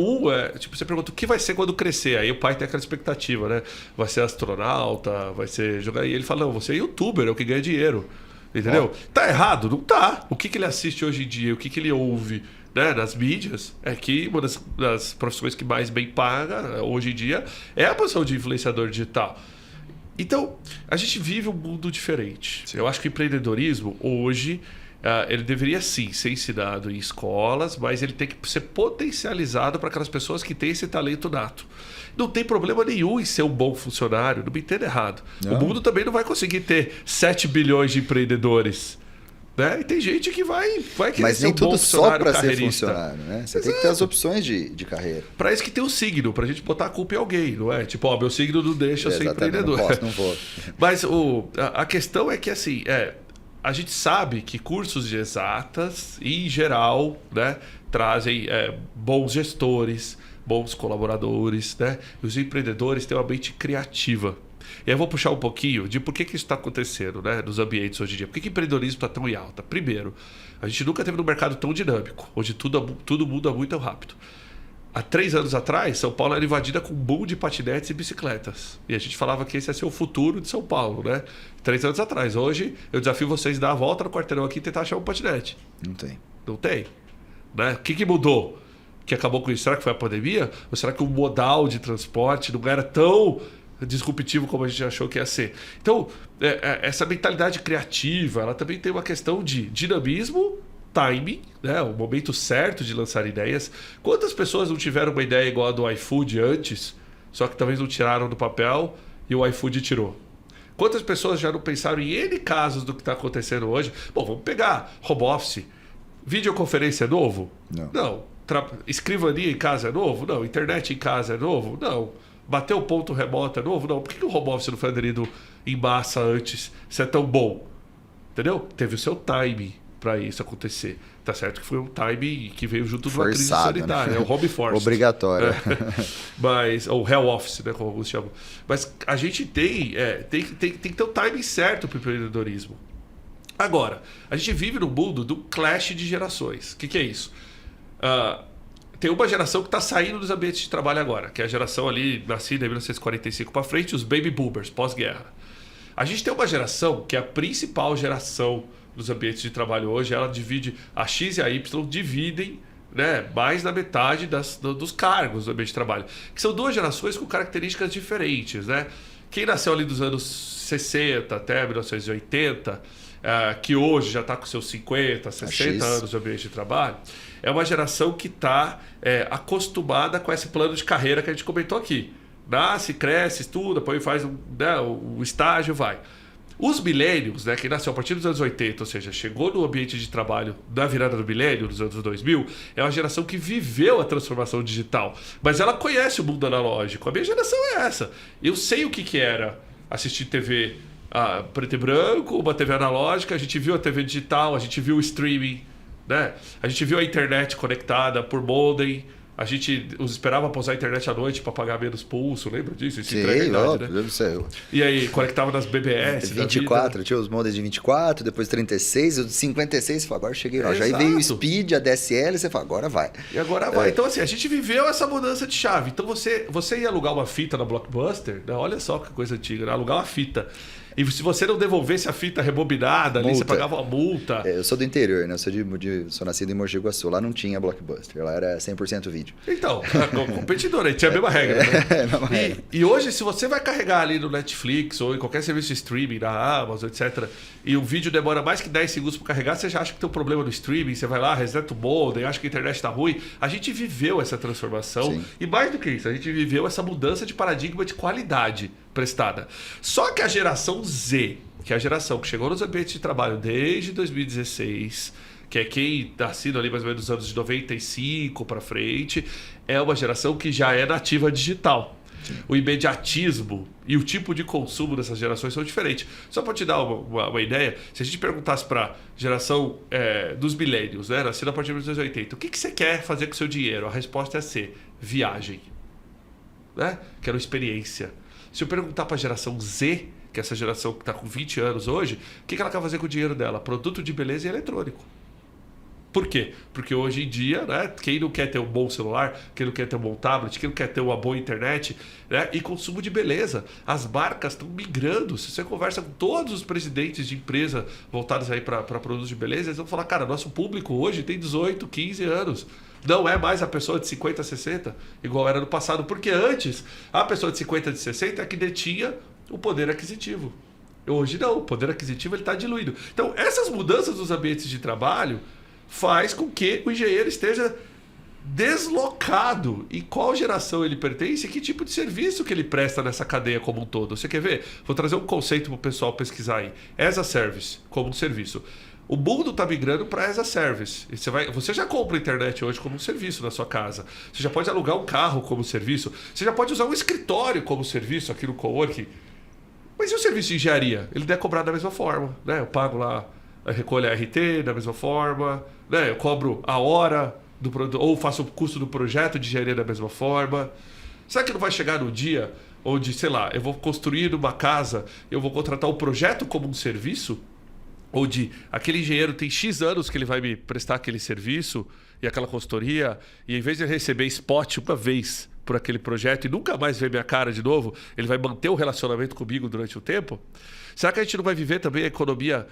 tipo, você pergunta o que vai ser quando crescer. Aí o pai tem aquela expectativa, né? Vai ser astronauta, vai ser jogar. E ele fala, não, você é youtuber, é o que ganha dinheiro. Entendeu? Tá errado? Não tá. O que ele assiste hoje em dia? O que ele ouve? Né, nas mídias, é que uma das profissões que mais bem paga hoje em dia é a posição de influenciador digital. Então, a gente vive um mundo diferente. Sim. Eu acho que o empreendedorismo, hoje, ele deveria sim ser ensinado em escolas, mas ele tem que ser potencializado para aquelas pessoas que têm esse talento nato. Não tem problema nenhum em ser um bom funcionário, não me entenda errado. Não. O mundo também não vai conseguir ter 7 bilhões de empreendedores. Né? E tem gente que vai querer mas ser nem um tudo bom só para ser carreirista. funcionário, né? Você tem que ter as opções de carreira. Para isso que tem o signo, para a gente botar a culpa em alguém, não é? Tipo, meu signo não deixa eu ser empreendedor. Não vou. Mas a questão é que assim, a gente sabe que cursos de exatas, em geral, né, trazem bons gestores, bons colaboradores, né? E os empreendedores têm uma mente criativa. E aí eu vou puxar um pouquinho de por que isso está acontecendo, né, nos ambientes hoje em dia. Por que o empreendedorismo está tão em alta? Primeiro, a gente nunca teve um mercado tão dinâmico, onde tudo muda muito rápido. Há 3 anos atrás, São Paulo era invadida com um boom de patinetes e bicicletas. E a gente falava que esse ia ser o futuro de São Paulo, né? 3 anos atrás. Hoje, eu desafio vocês a dar a volta no quarteirão aqui e tentar achar um patinete. Não tem. Não tem. Né? O que mudou? que acabou com isso? Será que foi a pandemia? Ou será que o modal de transporte não era tão disruptivo como a gente achou que ia ser? Então, essa mentalidade criativa, ela também tem uma questão de dinamismo, timing, né? O momento certo de lançar ideias. Quantas pessoas não tiveram uma ideia igual a do iFood antes, só que talvez não tiraram do papel e o iFood tirou? Quantas pessoas já não pensaram em N casos do que está acontecendo hoje? Bom, vamos pegar home office. Videoconferência é novo? Não. Escrivania em casa é novo? Não. Internet em casa é novo? Não. Bater o ponto remoto é novo? Não. Por que o home office não foi aderido em massa antes, se é tão bom? Entendeu? Teve o seu time para isso acontecer. Tá certo que foi um time que veio junto de uma crise sanitária, né? O home force. Obrigatório. Mas, ou hell office, né, como alguns chamam. Mas a gente tem que ter o timing certo para o empreendedorismo. Agora, a gente vive num mundo do clash de gerações. O que é isso? Tem uma geração que está saindo dos ambientes de trabalho agora, que é a geração ali nascida em 1945 para frente, os baby boomers, pós-guerra. A gente tem uma geração que é a principal geração dos ambientes de trabalho hoje. Ela divide, a X e a Y dividem, né, mais da metade dos cargos do ambiente de trabalho. Que são duas gerações com características diferentes, né? Quem nasceu ali dos anos 60 até 1980, que hoje já está com seus 50, 60 anos de ambiente de trabalho, é uma geração que está acostumada com esse plano de carreira que a gente comentou aqui. Nasce, cresce, estuda, depois faz um estágio, vai. Os millennials, né, que nasceu a partir dos anos 80, ou seja, chegou no ambiente de trabalho da virada do milênio, dos anos 2000, é uma geração que viveu a transformação digital. Mas ela conhece o mundo analógico. A minha geração é essa. Eu sei o que era assistir TV preto e branco, uma TV analógica, a gente viu a TV digital, a gente viu o streaming, né? A gente viu a internet conectada por modem. A gente esperava pausar a internet à noite para pagar menos pulso, lembra disso? Isso entrega a idade, né? E aí, conectava nas BBS. 24, tinha os modems de 24, depois 36, o de 56, você fala, agora cheguei lá. Já veio o Speed, a DSL, você fala, agora vai. E agora vai. Então, assim, a gente viveu essa mudança de chave. Então, você ia alugar uma fita na Blockbuster, né? Olha só que coisa antiga, né? Alugar uma fita. E se você não devolvesse a fita rebobinada, ali, você pagava uma multa. Eu sou do interior, né? Eu sou nascido em Mogi Guaçu. Lá não tinha Blockbuster, lá era 100% vídeo. Então, competidor, aí tinha a mesma regra, né? E hoje, se você vai carregar ali no Netflix ou em qualquer serviço de streaming, na Amazon, etc., e o vídeo demora mais que 10 segundos para carregar, você já acha que tem um problema no streaming, você vai lá, reseta o modem, acha que a internet está ruim. A gente viveu essa transformação. Sim. E mais do que isso, a gente viveu essa mudança de paradigma de qualidade prestada. Só que a geração Z, que é a geração que chegou nos ambientes de trabalho desde 2016, que é quem nascido ali mais ou menos nos anos de 95 para frente, é uma geração que já é nativa digital. Sim. O imediatismo e o tipo de consumo dessas gerações são diferentes. Só para te dar uma ideia, se a gente perguntasse para a geração dos millennials, né, nascida a partir de 1980, o que você quer fazer com o seu dinheiro? A resposta é ser viagem, né? Quero experiência. Se eu perguntar para a geração Z, que é essa geração que está com 20 anos hoje, o que ela quer fazer com o dinheiro dela? Produto de beleza e eletrônico. Por quê? Porque hoje em dia, né, quem não quer ter um bom celular, quem não quer ter um bom tablet, quem não quer ter uma boa internet, né, e consumo de beleza. As marcas estão migrando. Se você conversa com todos os presidentes de empresa voltados aí para produtos de beleza, eles vão falar, cara, nosso público hoje tem 18, 15 anos. Não é mais a pessoa de 50, 60, igual era no passado. Porque antes, a pessoa de 50, de 60 é que detinha o poder aquisitivo. Hoje não, o poder aquisitivo está diluído. Então, essas mudanças dos ambientes de trabalho faz com que o engenheiro esteja deslocado em qual geração ele pertence e que tipo de serviço que ele presta nessa cadeia como um todo. Você quer ver? Vou trazer um conceito para o pessoal pesquisar aí. As a Service, como um serviço. O mundo está migrando para as a Service. Você já compra a internet hoje como um serviço na sua casa. Você já pode alugar um carro como serviço. Você já pode usar um escritório como serviço aqui no coworking. Mas e o serviço de engenharia? Ele deve cobrar da mesma forma, né? Eu pago lá, recolho a RT da mesma forma, né? Eu cobro a hora do produto, ou faço o custo do projeto de engenharia da mesma forma. Será que não vai chegar no dia onde, sei lá, eu vou construir uma casa, eu vou contratar o projeto como um serviço? Ou de aquele engenheiro tem X anos que ele vai me prestar aquele serviço e aquela consultoria, e em vez de receber spot uma vez por aquele projeto e nunca mais ver minha cara de novo, ele vai manter o relacionamento comigo durante o tempo? Será que a gente não vai viver também a economia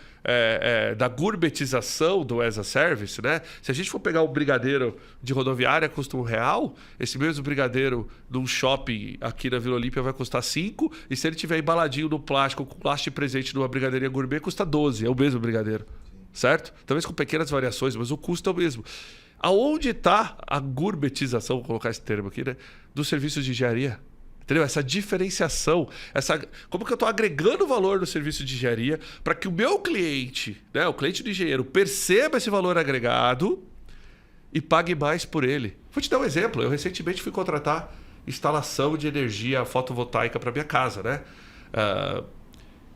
da gourmetização do as a service, né? Se a gente for pegar um brigadeiro de rodoviária custa R$1, esse mesmo brigadeiro num shopping aqui na Vila Olímpia vai custar 5, e se ele tiver embaladinho no plástico, com plástico presente numa brigadeirinha gourmet, custa 12, é o mesmo brigadeiro, certo? Talvez com pequenas variações, mas o custo é o mesmo. Aonde está a gourmetização, vou colocar esse termo aqui, né, dos serviços de engenharia? Entendeu? Essa diferenciação, como que eu estou agregando valor no serviço de engenharia para que o meu cliente, né, o cliente do engenheiro, perceba esse valor agregado e pague mais por ele. Vou te dar um exemplo. Eu recentemente fui contratar instalação de energia fotovoltaica para minha casa, né?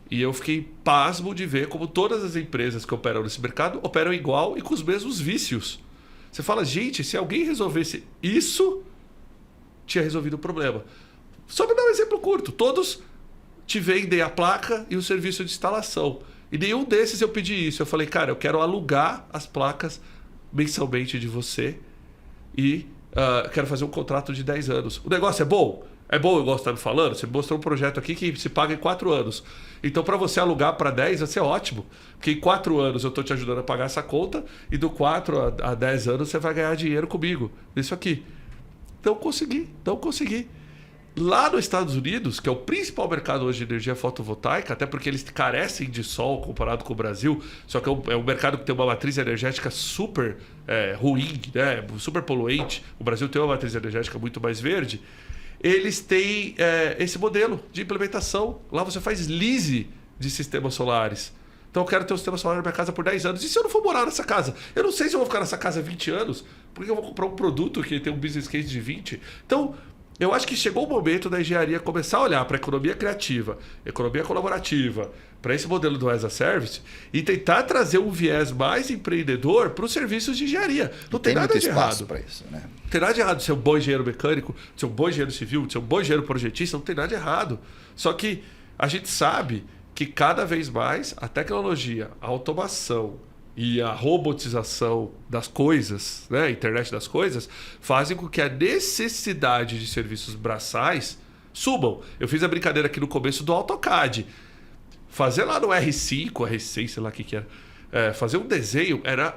E eu fiquei pasmo de ver como todas as empresas que operam nesse mercado operam igual e com os mesmos vícios. Você fala, gente, se alguém resolvesse isso, tinha resolvido o problema. Só para dar um exemplo curto, todos te vendem a placa e o serviço de instalação. E nenhum desses eu pedi isso. Eu falei, cara, eu quero alugar as placas mensalmente de você e quero fazer um contrato de 10 anos. O negócio é bom? É bom, eu gosto de estar me falando. Você mostrou um projeto aqui que se paga em 4 anos. Então, para você alugar para 10, vai ser ótimo. Porque em 4 anos eu estou te ajudando a pagar essa conta e do 4 a 10 anos você vai ganhar dinheiro comigo. Isso aqui. Não consegui. Lá nos Estados Unidos, que é o principal mercado hoje de energia fotovoltaica, até porque eles carecem de sol comparado com o Brasil, só que é um mercado que tem uma matriz energética super ruim, né? Super poluente. O Brasil tem uma matriz energética muito mais verde. Eles têm esse modelo de implementação. Lá você faz lease de sistemas solares. Então eu quero ter um sistema solar na minha casa por 10 anos. E se eu não for morar nessa casa? Eu não sei se eu vou ficar nessa casa 20 anos, porque eu vou comprar um produto que tem um business case de 20. Então, eu acho que chegou o momento da engenharia começar a olhar para a economia criativa, economia colaborativa, para esse modelo do as a service e tentar trazer um viés mais empreendedor para os serviços de engenharia. Não tem nada de errado para isso, né? Não tem nada de errado de ser um bom engenheiro mecânico, de ser um bom engenheiro civil, de ser um bom engenheiro projetista, não tem nada de errado. Só que a gente sabe que cada vez mais a tecnologia, a automação e a robotização das coisas, né, a internet das coisas, fazem com que a necessidade de serviços braçais subam. Eu fiz a brincadeira aqui no começo do AutoCAD. Fazer lá no R5, R6, sei lá o que era, fazer um desenho era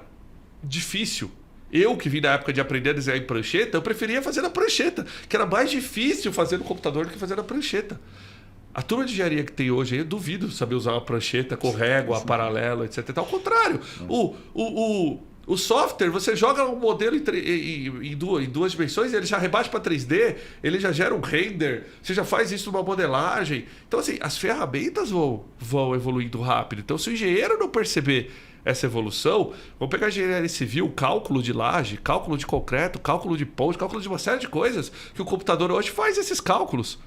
difícil. Eu, que vim da época de aprender a desenhar em prancheta, eu preferia fazer na prancheta, que era mais difícil fazer no computador do que fazer na prancheta. A turma de engenharia que tem hoje, eu duvido saber usar uma prancheta com régua, paralelo, etc. Ao contrário, o software, você joga um modelo em duas dimensões, ele já rebate para 3D, ele já gera um render, você já faz isso numa modelagem. Então, assim, as ferramentas vão evoluindo rápido. Então, se o engenheiro não perceber essa evolução, vamos pegar a engenharia civil, cálculo de laje, cálculo de concreto, cálculo de ponte, cálculo de uma série de coisas que o computador hoje faz esses cálculos.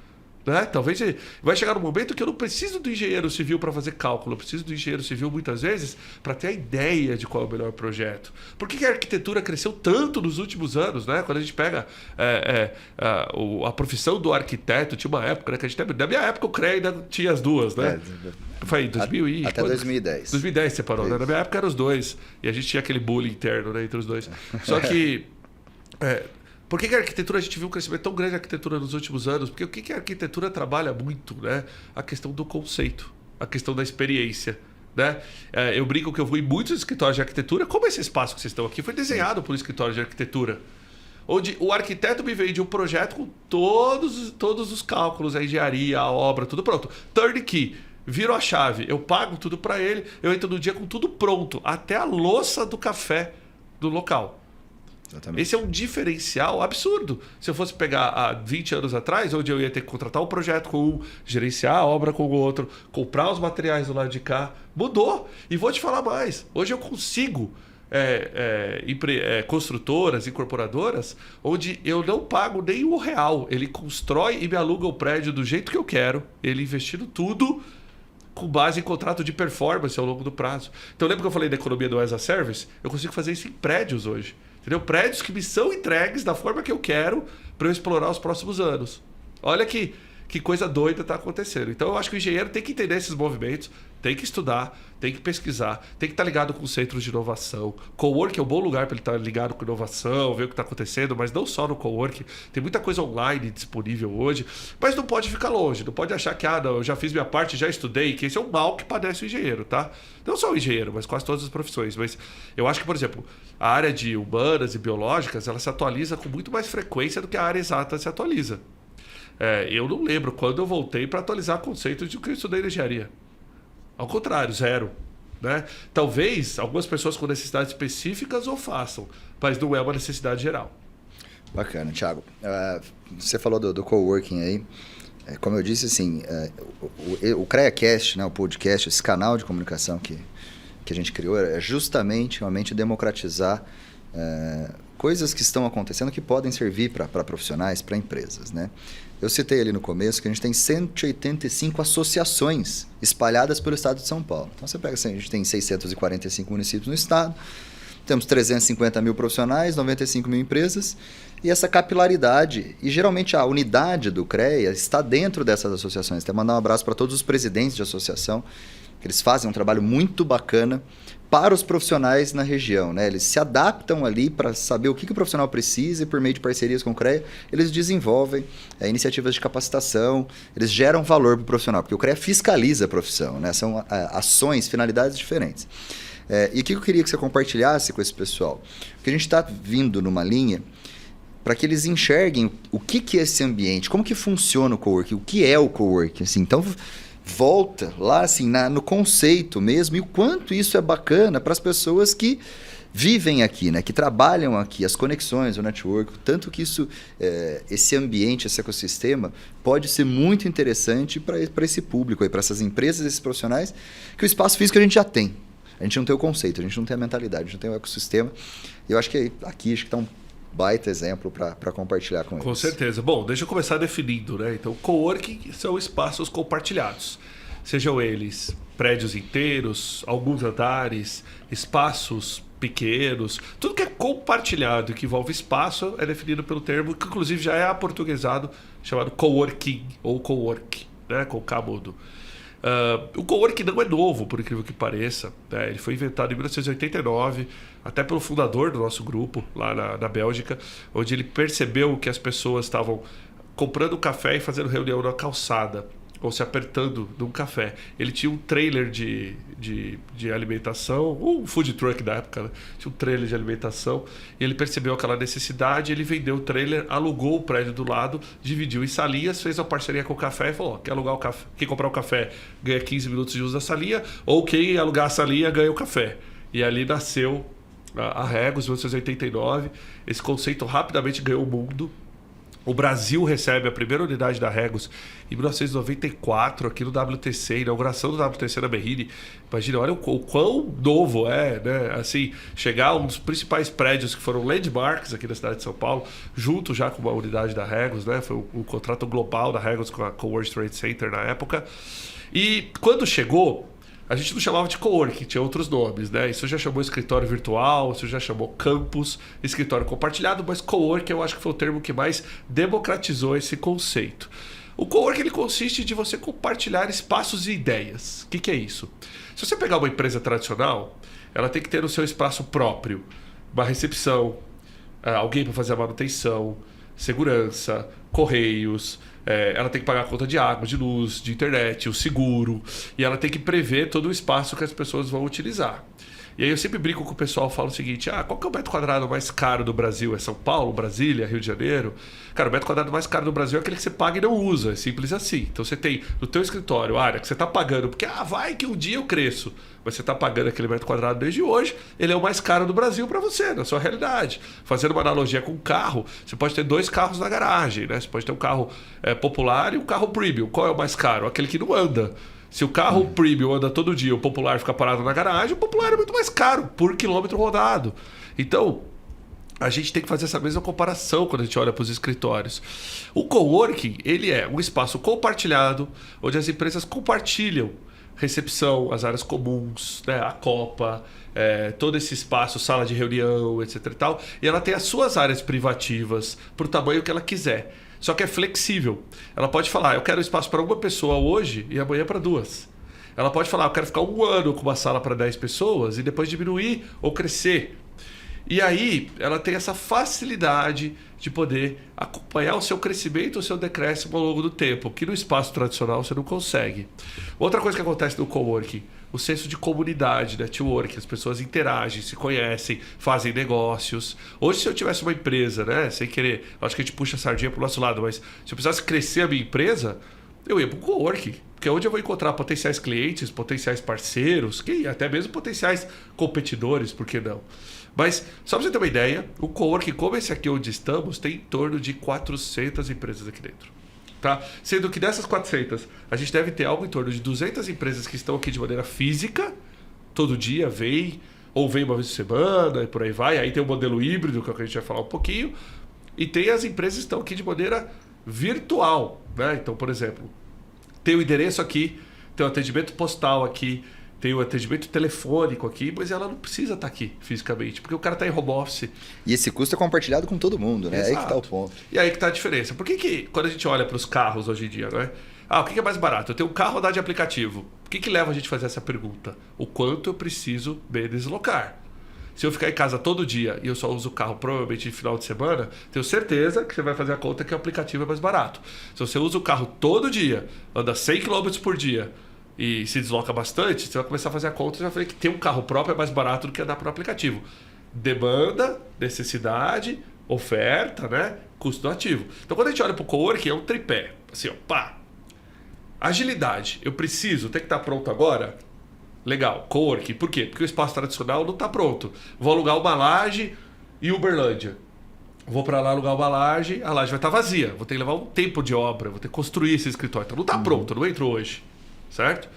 Né? Talvez vai chegar um momento que eu não preciso do engenheiro civil para fazer cálculo, eu preciso do engenheiro civil muitas vezes para ter a ideia de qual é o melhor projeto. Por que a arquitetura cresceu tanto nos últimos anos? Né? Quando a gente pega a profissão do arquiteto, tinha uma época, né, que a gente na minha época o CREA ainda tinha as duas, né? Foi em 2000 e... Até 2010. 2010 separou, né? Na minha época eram os dois. E a gente tinha aquele bullying interno, né, entre os dois. Só que... Por que a arquitetura, a gente viu um crescimento tão grande da arquitetura nos últimos anos? Porque o que a arquitetura trabalha muito, né? A questão do conceito, a questão da experiência. Né? Eu brinco que eu vou em muitos escritórios de arquitetura. Como esse espaço que vocês estão aqui foi desenhado por um escritório de arquitetura? Onde o arquiteto me vende um projeto com todos os cálculos, a engenharia, a obra, tudo pronto. Turnkey. Viro a chave, eu pago tudo para ele, eu entro no dia com tudo pronto, até a louça do café do local. Exatamente. Esse é um diferencial absurdo. Se eu fosse pegar há 20 anos atrás, onde eu ia ter que contratar um projeto com um, gerenciar a obra com o outro, comprar os materiais do lado de cá, mudou. E vou te falar mais. Hoje eu consigo construtoras, incorporadoras, onde eu não pago nem R$1. Ele constrói e me aluga o prédio do jeito que eu quero, ele investindo tudo com base em contrato de performance ao longo do prazo. Então lembra que eu falei da economia do as a service? Eu consigo fazer isso em prédios hoje. Entendeu? Prédios que me são entregues da forma que eu quero para eu explorar os próximos anos. Olha que que coisa doida está acontecendo. Então eu acho que o engenheiro tem que entender esses movimentos, tem que estudar, tem que pesquisar, tem que estar ligado com centros de inovação. Coworking é um bom lugar para ele estar ligado com inovação, ver o que está acontecendo, mas não só no coworking. Tem muita coisa online disponível hoje, mas não pode ficar longe, não pode achar que não, eu já fiz minha parte, já estudei, que esse é um mal que padece o engenheiro, tá? Não só o engenheiro, mas quase todas as profissões. Mas eu acho que, por exemplo, a área de humanas e biológicas, ela se atualiza com muito mais frequência do que a área exata se atualiza. Eu não lembro quando eu voltei para atualizar conceitos de que eu estudei na engenharia. Ao contrário, zero. Né? Talvez algumas pessoas com necessidades específicas o façam, mas não é uma necessidade geral. Bacana, Thiago. Você falou do coworking aí. Como eu disse, assim, o CreaCast, né, o podcast, esse canal de comunicação que a gente criou, é justamente realmente democratizar coisas que estão acontecendo que podem servir para profissionais, para empresas, né? Eu citei ali no começo que a gente tem 185 associações espalhadas pelo estado de São Paulo. Então você pega assim, a gente tem 645 municípios no estado, temos 350 mil profissionais, 95 mil empresas, e essa capilaridade, e geralmente a unidade do CREA está dentro dessas associações. Até mandar um abraço para todos os presidentes de associação, que eles fazem um trabalho muito bacana para os profissionais na região, né? Eles se adaptam ali para saber o que o profissional precisa e por meio de parcerias com o CREA, eles desenvolvem iniciativas de capacitação, eles geram valor para o profissional, porque o CREA fiscaliza a profissão, né? São ações, finalidades diferentes. E o que eu queria que você compartilhasse com esse pessoal? Porque a gente está vindo numa linha para que eles enxerguem o que é esse ambiente, como que funciona o coworking, o que é o coworking, assim. Então, volta lá assim, no conceito mesmo e o quanto isso é bacana para as pessoas que vivem aqui, né? Que trabalham aqui, as conexões, o network, tanto que isso, esse ambiente, esse ecossistema pode ser muito interessante para esse público, para essas empresas, esses profissionais, que o espaço físico a gente já tem. A gente não tem o conceito, a gente não tem a mentalidade, a gente não tem o ecossistema. E eu acho que aqui está um baita exemplo para compartilhar com eles. Com certeza. Bom, deixa eu começar definindo, né? Então, coworking são espaços compartilhados. Sejam eles prédios inteiros, alguns andares, espaços pequenos. Tudo que é compartilhado e que envolve espaço é definido pelo termo, que inclusive já é aportuguesado, chamado coworking ou cowork, né? Com K mudo. O coworking não é novo, por incrível que pareça, né? Ele foi inventado em 1989, até pelo fundador do nosso grupo, lá na Bélgica, onde ele percebeu que as pessoas estavam comprando café e fazendo reunião na calçada, ou se apertando num café. Ele tinha um trailer de alimentação, um food truck da época, né? Tinha um trailer de alimentação, e ele percebeu aquela necessidade, ele vendeu o trailer, alugou o prédio do lado, dividiu em salinhas, fez uma parceria com o café e falou, quer alugar o café, quem comprar o café ganha 15 minutos de uso da salinha, ou quem alugar a salinha ganha o café. E ali nasceu a Regos, em 1989. Esse conceito rapidamente ganhou o mundo. O Brasil recebe a primeira unidade da Regos em 1994, aqui no WTC, inauguração do WTC na Berrini. Imagina, olha o quão novo é, né? Assim, chegar a um dos principais prédios que foram landmarks aqui na cidade de São Paulo, junto já com uma unidade da Regos, né? Foi o contrato global da Regos com o World Trade Center na época. E quando chegou, a gente não chamava de coworking, tinha outros nomes, né? Isso já chamou escritório virtual, isso já chamou campus, escritório compartilhado, mas coworking eu acho que foi o termo que mais democratizou esse conceito. O coworking ele consiste de você compartilhar espaços e ideias. O que é isso? Se você pegar uma empresa tradicional, ela tem que ter o seu espaço próprio, uma recepção, alguém para fazer a manutenção, segurança, correios, ela tem que pagar a conta de água, de luz, de internet, o seguro, e ela tem que prever todo o espaço que as pessoas vão utilizar. E aí eu sempre brinco com o pessoal, falo o seguinte, qual que é o metro quadrado mais caro do Brasil? É São Paulo, Brasília, Rio de Janeiro? Cara, o metro quadrado mais caro do Brasil é aquele que você paga e não usa, é simples assim. Então você tem no teu escritório, área que você está pagando, porque vai que um dia eu cresço, mas você está pagando aquele metro quadrado desde hoje, ele é o mais caro do Brasil para você, na sua realidade. Fazendo uma analogia com um carro, você pode ter 2 carros na garagem, né? Você pode ter um carro popular e um carro premium. Qual é o mais caro? Aquele que não anda. Se o carro premium anda todo dia, o popular fica parado na garagem, o popular é muito mais caro por quilômetro rodado. Então, a gente tem que fazer essa mesma comparação quando a gente olha para os escritórios. O coworking, ele é um espaço compartilhado, onde as empresas compartilham recepção, as áreas comuns, né? A copa, todo esse espaço, sala de reunião, etc e tal. E ela tem as suas áreas privativas para o tamanho que ela quiser. Só que é flexível. Ela pode falar, eu quero espaço para uma pessoa hoje e amanhã para 2. Ela pode falar, eu quero ficar 1 ano com uma sala para 10 pessoas e depois diminuir ou crescer. E aí, ela tem essa facilidade de poder acompanhar o seu crescimento, o seu decréscimo ao longo do tempo, que no espaço tradicional você não consegue. Outra coisa que acontece no coworking, o senso de comunidade, network, as pessoas interagem, se conhecem, fazem negócios. Hoje, se eu tivesse uma empresa, né, sem querer, acho que a gente puxa a sardinha para o nosso lado, mas se eu precisasse crescer a minha empresa, eu ia para o coworking, porque é onde eu vou encontrar potenciais clientes, potenciais parceiros, até mesmo potenciais competidores, por que não? Mas, só para você ter uma ideia, o coworking, como esse aqui onde estamos, tem em torno de 400 empresas aqui dentro. Tá? Sendo que dessas 400, a gente deve ter algo em torno de 200 empresas que estão aqui de maneira física, todo dia vem, ou vem uma vez por semana e por aí vai. Aí tem o modelo híbrido, que é o que a gente vai falar um pouquinho. E tem as empresas que estão aqui de maneira virtual. Né? Então, por exemplo, tem o endereço aqui, tem o atendimento postal aqui, tem o atendimento telefônico aqui, mas ela não precisa estar aqui fisicamente, porque o cara está em home office. E esse custo é compartilhado com todo mundo, né? Exato. Aí que está o ponto. E aí que está a diferença. Por que quando a gente olha para os carros hoje em dia, né? O que é mais barato? Eu tenho um carro ou andar de aplicativo? O que leva a gente a fazer essa pergunta? O quanto eu preciso me deslocar? Se eu ficar em casa todo dia e eu só uso o carro provavelmente de final de semana, tenho certeza que você vai fazer a conta que o aplicativo é mais barato. Se você usa o carro todo dia, anda 100 km por dia, e se desloca bastante, você vai começar a fazer a conta e vai ver que ter um carro próprio é mais barato do que andar por aplicativo. Demanda, necessidade, oferta, né? Custo do ativo. Então, quando a gente olha para o coworking, é um tripé. Assim, ó, pá. Agilidade. Eu preciso, tem que estar pronto agora? Legal. Coworking. Por quê? Porque o espaço tradicional não está pronto. Vou alugar uma laje em Uberlândia. Vou para lá alugar uma laje, a laje vai estar vazia. Vou ter que levar um tempo de obra, vou ter que construir esse escritório. Então, não está pronto, não entrou hoje. Certo?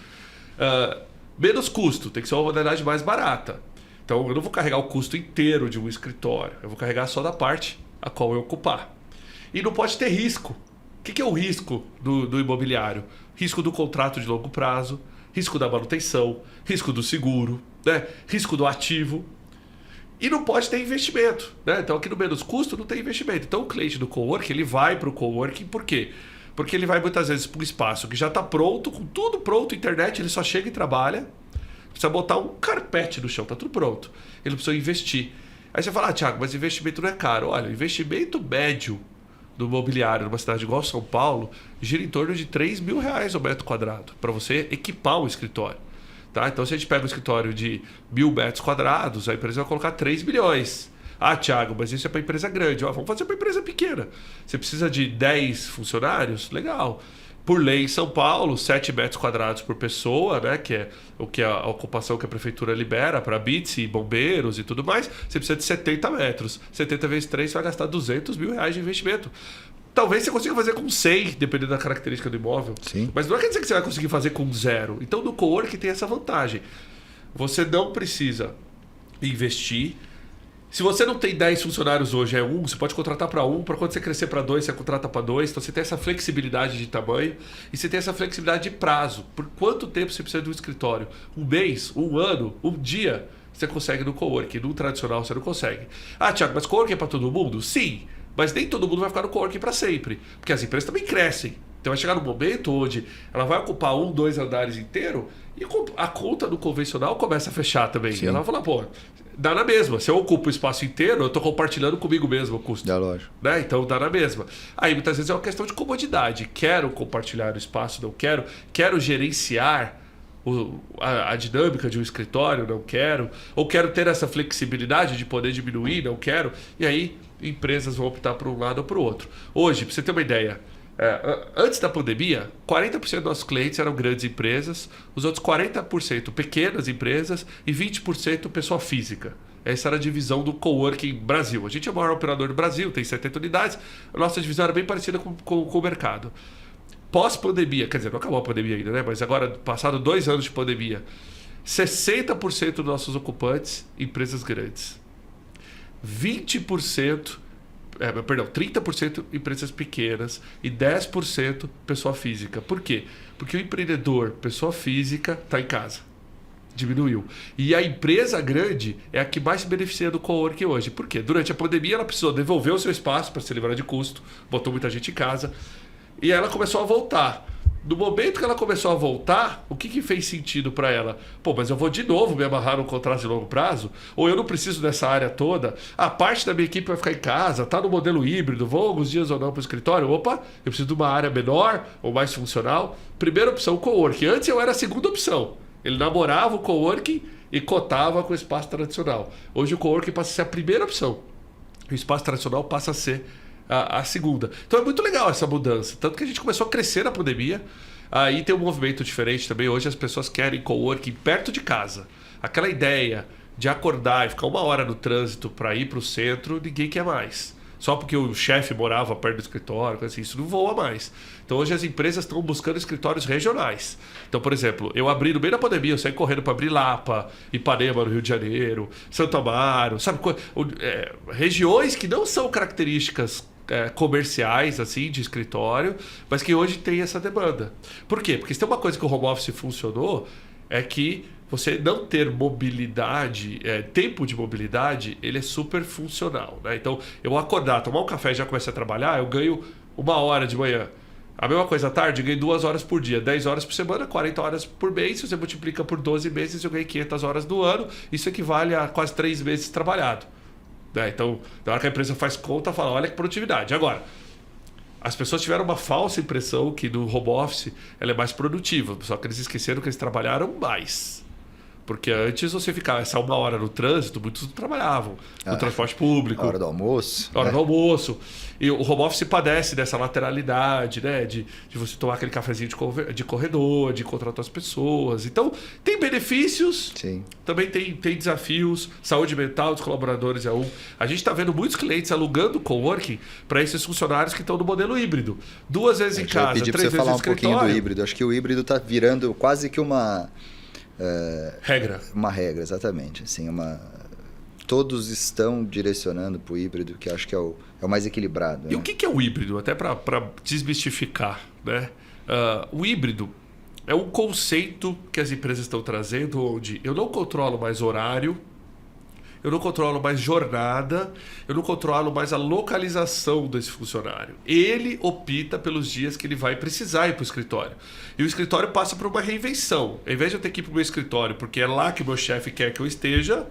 Menos custo, tem que ser uma modalidade mais barata. Então eu não vou carregar o custo inteiro de um escritório, eu vou carregar só da parte a qual eu ocupar. E não pode ter risco. O que é o risco do imobiliário? Risco do contrato de longo prazo, risco da manutenção, risco do seguro, né? Risco do ativo. E não pode ter investimento. Né? Então aqui no menos custo não tem investimento. Então o cliente do coworking ele vai para o coworking por quê? Porque ele vai muitas vezes para um espaço que já está pronto, com tudo pronto, internet, ele só chega e trabalha. Precisa botar um carpete no chão, está tudo pronto. Ele precisa investir. Aí você fala, Thiago, mas investimento não é caro. Olha, o investimento médio do imobiliário numa cidade igual São Paulo gira em torno de R$3.000 o metro quadrado para você equipar o escritório. Tá? Então, se a gente pega um escritório de 1.000 metros quadrados, a empresa vai colocar 3 milhões. Thiago, mas isso é para empresa grande. Vamos fazer para empresa pequena. Você precisa de 10 funcionários? Legal. Por lei em São Paulo, 7 metros quadrados por pessoa, né? Que é o que a ocupação que a prefeitura libera para BITS e bombeiros e tudo mais. Você precisa de 70 metros. 70 vezes 3, você vai gastar R$200.000 de investimento. Talvez você consiga fazer com 100, dependendo da característica do imóvel. Sim. Mas não quer dizer que você vai conseguir fazer com 0. Então, no coworking tem essa vantagem. Você não precisa investir. Se você não tem 10 funcionários hoje, é 1, você pode contratar para 1, para quando você crescer para 2, você contrata para 2. Então você tem essa flexibilidade de tamanho e você tem essa flexibilidade de prazo. Por quanto tempo você precisa de um escritório? 1 mês, 1 ano, 1 dia, você consegue no coworking. No tradicional você não consegue. Thiago, mas coworking é para todo mundo? Sim, mas nem todo mundo vai ficar no coworking para sempre, porque as empresas também crescem. Então vai chegar um momento onde ela vai ocupar 1, 2 andares inteiro e a conta do convencional começa a fechar também. Sim. E ela vai falar, pô, dá na mesma. Se eu ocupo o espaço inteiro, eu estou compartilhando comigo mesmo o custo. Dá lógico. Né? Então dá na mesma. Aí muitas vezes é uma questão de comodidade. Quero compartilhar o espaço, não quero. Quero gerenciar a dinâmica de um escritório, não quero. Ou quero ter essa flexibilidade de poder diminuir, não quero. E aí empresas vão optar por um lado ou para o outro. Hoje, para você ter uma ideia, antes da pandemia, 40% dos nossos clientes eram grandes empresas, os outros 40% pequenas empresas e 20% pessoa física. Essa era a divisão do coworking Brasil. A gente é o maior operador do Brasil, tem 70 unidades. A nossa divisão era bem parecida com o mercado. Pós-pandemia, quer dizer, não acabou a pandemia ainda, né? Mas agora, passado 2 anos de pandemia, 60% dos nossos ocupantes, empresas grandes. 20% 30% empresas pequenas e 10% pessoa física. Por quê? Porque o empreendedor, pessoa física, está em casa. Diminuiu. E a empresa grande é a que mais se beneficia do coworking hoje. Por quê? Durante a pandemia ela precisou devolver o seu espaço para se livrar de custo, botou muita gente em casa e ela começou a voltar. No momento que ela começou a voltar, o que fez sentido para ela? Pô, mas eu vou de novo me amarrar num contrato de longo prazo? Ou eu não preciso dessa área toda? A parte da minha equipe vai ficar em casa, tá no modelo híbrido, vou alguns dias ou não para o escritório? Opa, eu preciso de uma área menor ou mais funcional. Primeira opção, coworking. Antes eu era a segunda opção. Ele namorava o coworking e cotava com o espaço tradicional. Hoje o coworking passa a ser a primeira opção. O espaço tradicional passa a ser a segunda. Então é muito legal essa mudança. Tanto que a gente começou a crescer na pandemia. Aí tem um movimento diferente também. Hoje as pessoas querem coworking perto de casa. Aquela ideia de acordar e ficar 1 hora no trânsito para ir para o centro, ninguém quer mais. Só porque o chefe morava perto do escritório, assim, isso não voa mais. Então hoje as empresas estão buscando escritórios regionais. Então, por exemplo, eu abri no meio da pandemia, eu saí correndo para abrir Lapa, Ipanema no Rio de Janeiro, Santo Amaro, sabe? Regiões que não são características comerciais, assim, de escritório, mas que hoje tem essa demanda. Por quê? Porque se tem uma coisa que o home office funcionou, é que você não ter mobilidade, tempo de mobilidade, ele é super funcional, né? Então, eu acordar, tomar um café e já começar a trabalhar, eu ganho 1 hora de manhã. A mesma coisa à tarde, eu ganho 2 horas por dia, 10 horas por semana, 40 horas por mês. Se você multiplica por 12 meses, eu ganhei 500 horas do ano. Isso equivale a quase 3 meses trabalhado. Então, na hora que a empresa faz conta, fala, olha que produtividade. Agora, as pessoas tiveram uma falsa impressão que no home office ela é mais produtiva, só que eles esqueceram que eles trabalharam mais. Porque antes você ficava essa 1 hora no trânsito, muitos trabalhavam no transporte público. A hora do almoço. A hora do almoço. E o home office padece dessa lateralidade, né? De você tomar aquele cafezinho de corredor, de encontrar outras pessoas. Então, tem benefícios, sim. Também tem desafios. Saúde mental dos colaboradores é um. A gente está vendo muitos clientes alugando coworking para esses funcionários que estão no modelo híbrido. 2 vezes em casa, 3 vezes no escritório. Eu pedi para você falar um pouquinho do híbrido. Acho que o híbrido está virando quase que uma... regra. Uma regra, exatamente. Assim, todos estão direcionando para o híbrido, que acho que é o mais equilibrado. E o que é o híbrido? Até para desmistificar, né? O híbrido é um conceito que as empresas estão trazendo onde eu não controlo mais horário, eu não controlo mais jornada, eu não controlo mais a localização desse funcionário. Ele opta pelos dias que ele vai precisar ir para o escritório. E o escritório passa por uma reinvenção. Ao invés de eu ter que ir para o meu escritório porque é lá que o meu chefe quer que eu esteja,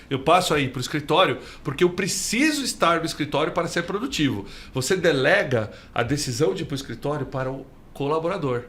eu passo a ir para o escritório porque eu preciso estar no escritório para ser produtivo. Você delega a decisão de ir para o escritório para o colaborador.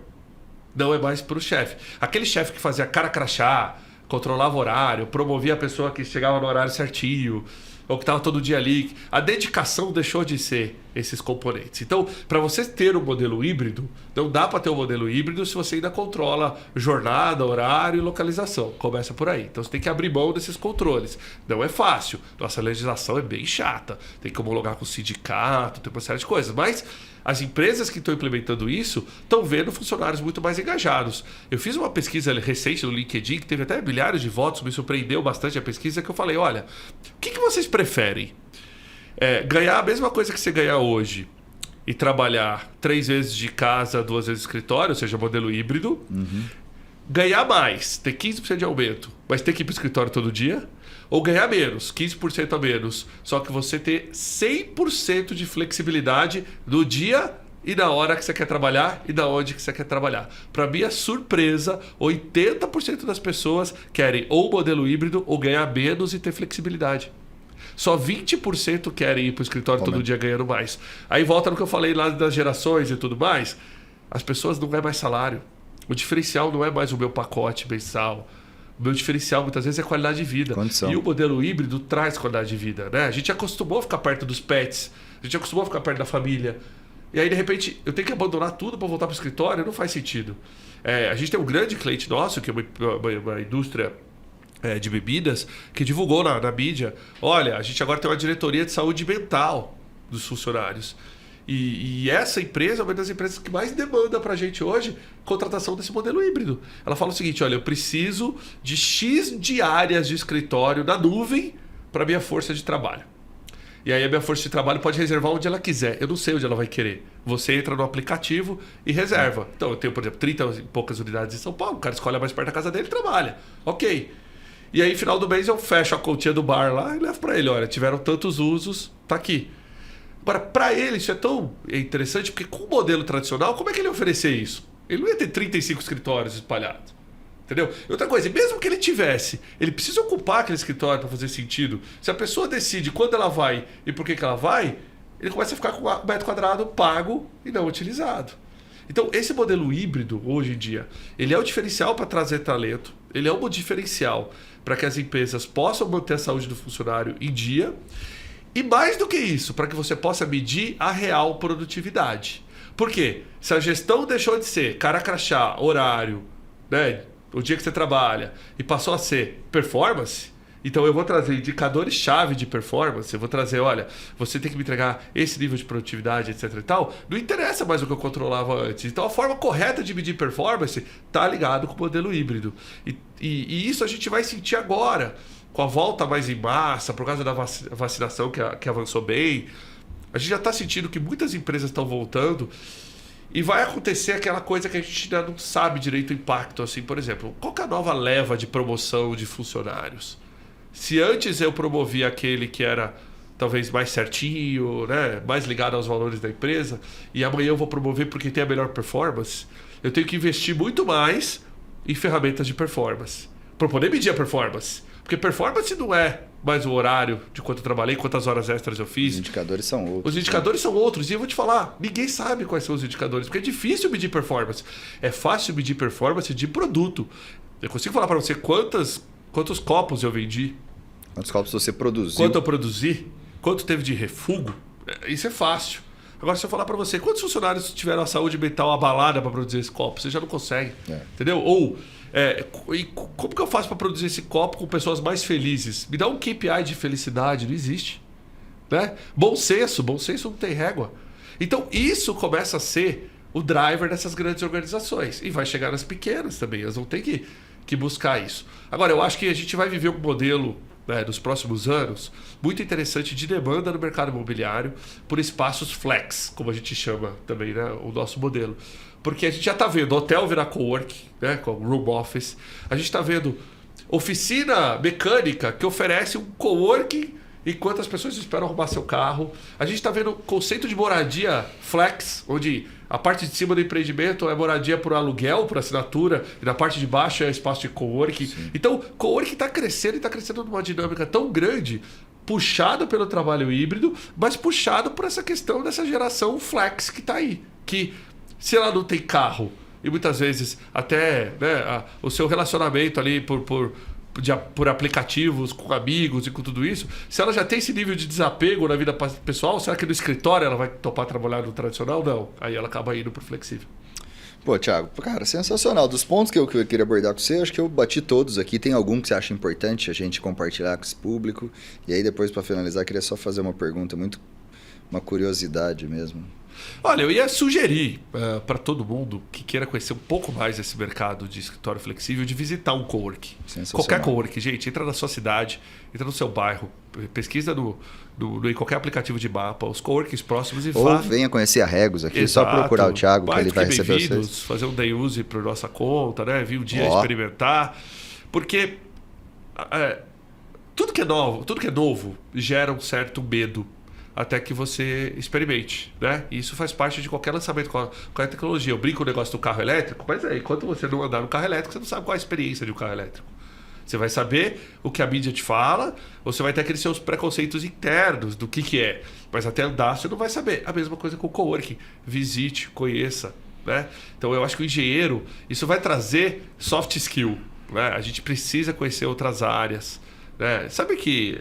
Não é mais para o chefe. Aquele chefe que fazia cara crachá, controlava o horário, promovia a pessoa que chegava no horário certinho, ou que estava todo dia ali. A dedicação deixou de ser esses componentes. Então, para você ter um modelo híbrido, não dá para ter um modelo híbrido se você ainda controla jornada, horário e localização. Começa por aí. Então, você tem que abrir mão desses controles. Não é fácil. Nossa legislação é bem chata. Tem que homologar com o sindicato, tem uma série de coisas. Mas as empresas que estão implementando isso estão vendo funcionários muito mais engajados. Eu fiz uma pesquisa recente no LinkedIn, que teve até milhares de votos, me surpreendeu bastante a pesquisa, que eu falei, olha, o que vocês preferem? Ganhar a mesma coisa que você ganha hoje e trabalhar 3 vezes de casa, 2 vezes de escritório, ou seja, modelo híbrido, ganhar mais, ter 15% de aumento, mas ter que ir para o escritório todo dia, ou ganhar menos, 15% a menos, só que você ter 100% de flexibilidade no dia e na hora que você quer trabalhar e da onde que você quer trabalhar. Para minha surpresa, 80% das pessoas querem ou modelo híbrido ou ganhar menos e ter flexibilidade. Só 20% querem ir para o escritório todo dia ganhando mais. Aí volta no que eu falei lá das gerações e tudo mais. As pessoas não ganham mais salário. O diferencial não é mais o meu pacote mensal. O meu diferencial muitas vezes é qualidade de vida. Condição. E o modelo híbrido traz qualidade de vida, né? A gente acostumou a ficar perto dos pets, a gente acostumou a ficar perto da família. E aí, de repente, eu tenho que abandonar tudo para voltar para o escritório? Não faz sentido. A gente tem um grande cliente nosso, que é uma indústria de bebidas, que divulgou na mídia, olha, a gente agora tem uma diretoria de saúde mental dos funcionários. E essa empresa é uma das empresas que mais demanda para a gente hoje contratação desse modelo híbrido. Ela fala o seguinte, olha, eu preciso de X diárias de escritório na nuvem para minha força de trabalho. E aí a minha força de trabalho pode reservar onde ela quiser. Eu não sei onde ela vai querer. Você entra no aplicativo e reserva. Então eu tenho, por exemplo, 30 e poucas unidades em São Paulo. O cara escolhe a mais perto da casa dele e trabalha. Ok. E aí, final do mês, eu fecho a continha do bar lá e levo para ele. Olha, tiveram tantos usos, tá aqui. Agora, para ele, isso é tão interessante, porque com o modelo tradicional, como é que ele ia oferecer isso? Ele não ia ter 35 escritórios espalhados. Entendeu? E outra coisa, mesmo que ele tivesse, ele precisa ocupar aquele escritório para fazer sentido. Se a pessoa decide quando ela vai e por que ela vai, ele começa a ficar com o metro quadrado pago e não utilizado. Então, esse modelo híbrido, hoje em dia, ele é o diferencial para trazer talento, ele é o diferencial para que as empresas possam manter a saúde do funcionário em dia. E mais do que isso, para que você possa medir a real produtividade. Por quê? Se a gestão deixou de ser cara crachá, horário, né, o dia que você trabalha, e passou a ser performance, então eu vou trazer indicadores-chave de performance, eu vou trazer, olha, você tem que me entregar esse nível de produtividade, etc e tal, não interessa mais o que eu controlava antes. Então a forma correta de medir performance está ligado com o modelo híbrido. E isso a gente vai sentir agora, com a volta mais em massa, por causa da vacinação que avançou bem. A gente já está sentindo que muitas empresas estão voltando e vai acontecer aquela coisa que a gente ainda não sabe direito o impacto. Assim, por exemplo, qual que é a nova leva de promoção de funcionários? Se antes eu promovia aquele que era talvez mais certinho, né, mais ligado aos valores da empresa, e amanhã eu vou promover porque tem a melhor performance, eu tenho que investir muito mais em ferramentas de performance para poder medir a performance. Porque performance não é mais o horário de quanto eu trabalhei, quantas horas extras eu fiz. Os indicadores são outros. Os indicadores são outros. E eu vou te falar, ninguém sabe quais são os indicadores, porque é difícil medir performance. É fácil medir performance de produto. Eu consigo falar para você quantos copos eu vendi. Quantos copos você produziu. Quanto eu produzi. Quanto teve de refugo. Isso é fácil. Agora, se eu falar para você, quantos funcionários tiveram a saúde mental abalada para produzir esse copo? Você já não consegue. Entendeu? Ou... e como que eu faço para produzir esse copo com pessoas mais felizes? Me dá um KPI de felicidade, não existe. Né? Bom senso não tem régua. Então isso começa a ser o driver dessas grandes organizações. E vai chegar nas pequenas também, elas vão ter que buscar isso. Agora, eu acho que a gente vai viver um modelo, né, nos próximos anos muito interessante de demanda no mercado imobiliário por espaços flex, como a gente chama também, né, o nosso modelo. Porque a gente já está vendo hotel virar coworking, né, com room office. A gente está vendo oficina mecânica que oferece um coworking enquanto as pessoas esperam arrumar seu carro. A gente está vendo conceito de moradia flex, onde a parte de cima do empreendimento é moradia por aluguel, por assinatura, e na parte de baixo é espaço de coworking. Sim. Então, coworking está crescendo e está crescendo numa dinâmica tão grande, puxado pelo trabalho híbrido, mas puxado por essa questão dessa geração flex que está aí. Que se ela não tem carro e muitas vezes até, né, o seu relacionamento ali por aplicativos, com amigos e com tudo isso, se ela já tem esse nível de desapego na vida pessoal, será que no escritório ela vai topar trabalhar no tradicional? Não. Aí ela acaba indo pro flexível. Pô, Thiago, cara, sensacional. Dos pontos que eu queria abordar com você, acho que eu bati todos aqui. Tem algum que você acha importante a gente compartilhar com esse público? E aí depois, para finalizar, queria só fazer uma pergunta, uma curiosidade mesmo. Olha, eu ia sugerir para todo mundo que queira conhecer um pouco mais desse mercado de escritório flexível de visitar um coworking. Qualquer coworking, gente, entra na sua cidade, entra no seu bairro, pesquisa em qualquer aplicativo de mapa, os coworkings próximos e vá. Ou venha conhecer a Regos aqui, exato, só procurar o Thiago, que ele vai receber vocês. Fazer um day use por nossa conta, né? Vir um dia experimentar. Porque tudo que é novo gera um certo medo até que você experimente, né? E isso faz parte de qualquer lançamento com a tecnologia. Eu brinco o negócio do carro elétrico, mas enquanto você não andar no carro elétrico, você não sabe qual é a experiência de um carro elétrico. Você vai saber o que a mídia te fala, ou você vai ter aqueles seus preconceitos internos do que é. Mas até andar você não vai saber. A mesma coisa com o coworking. Visite, conheça, né? Então eu acho que o engenheiro, isso vai trazer soft skill, né? A gente precisa conhecer outras áreas, né? Sabe que...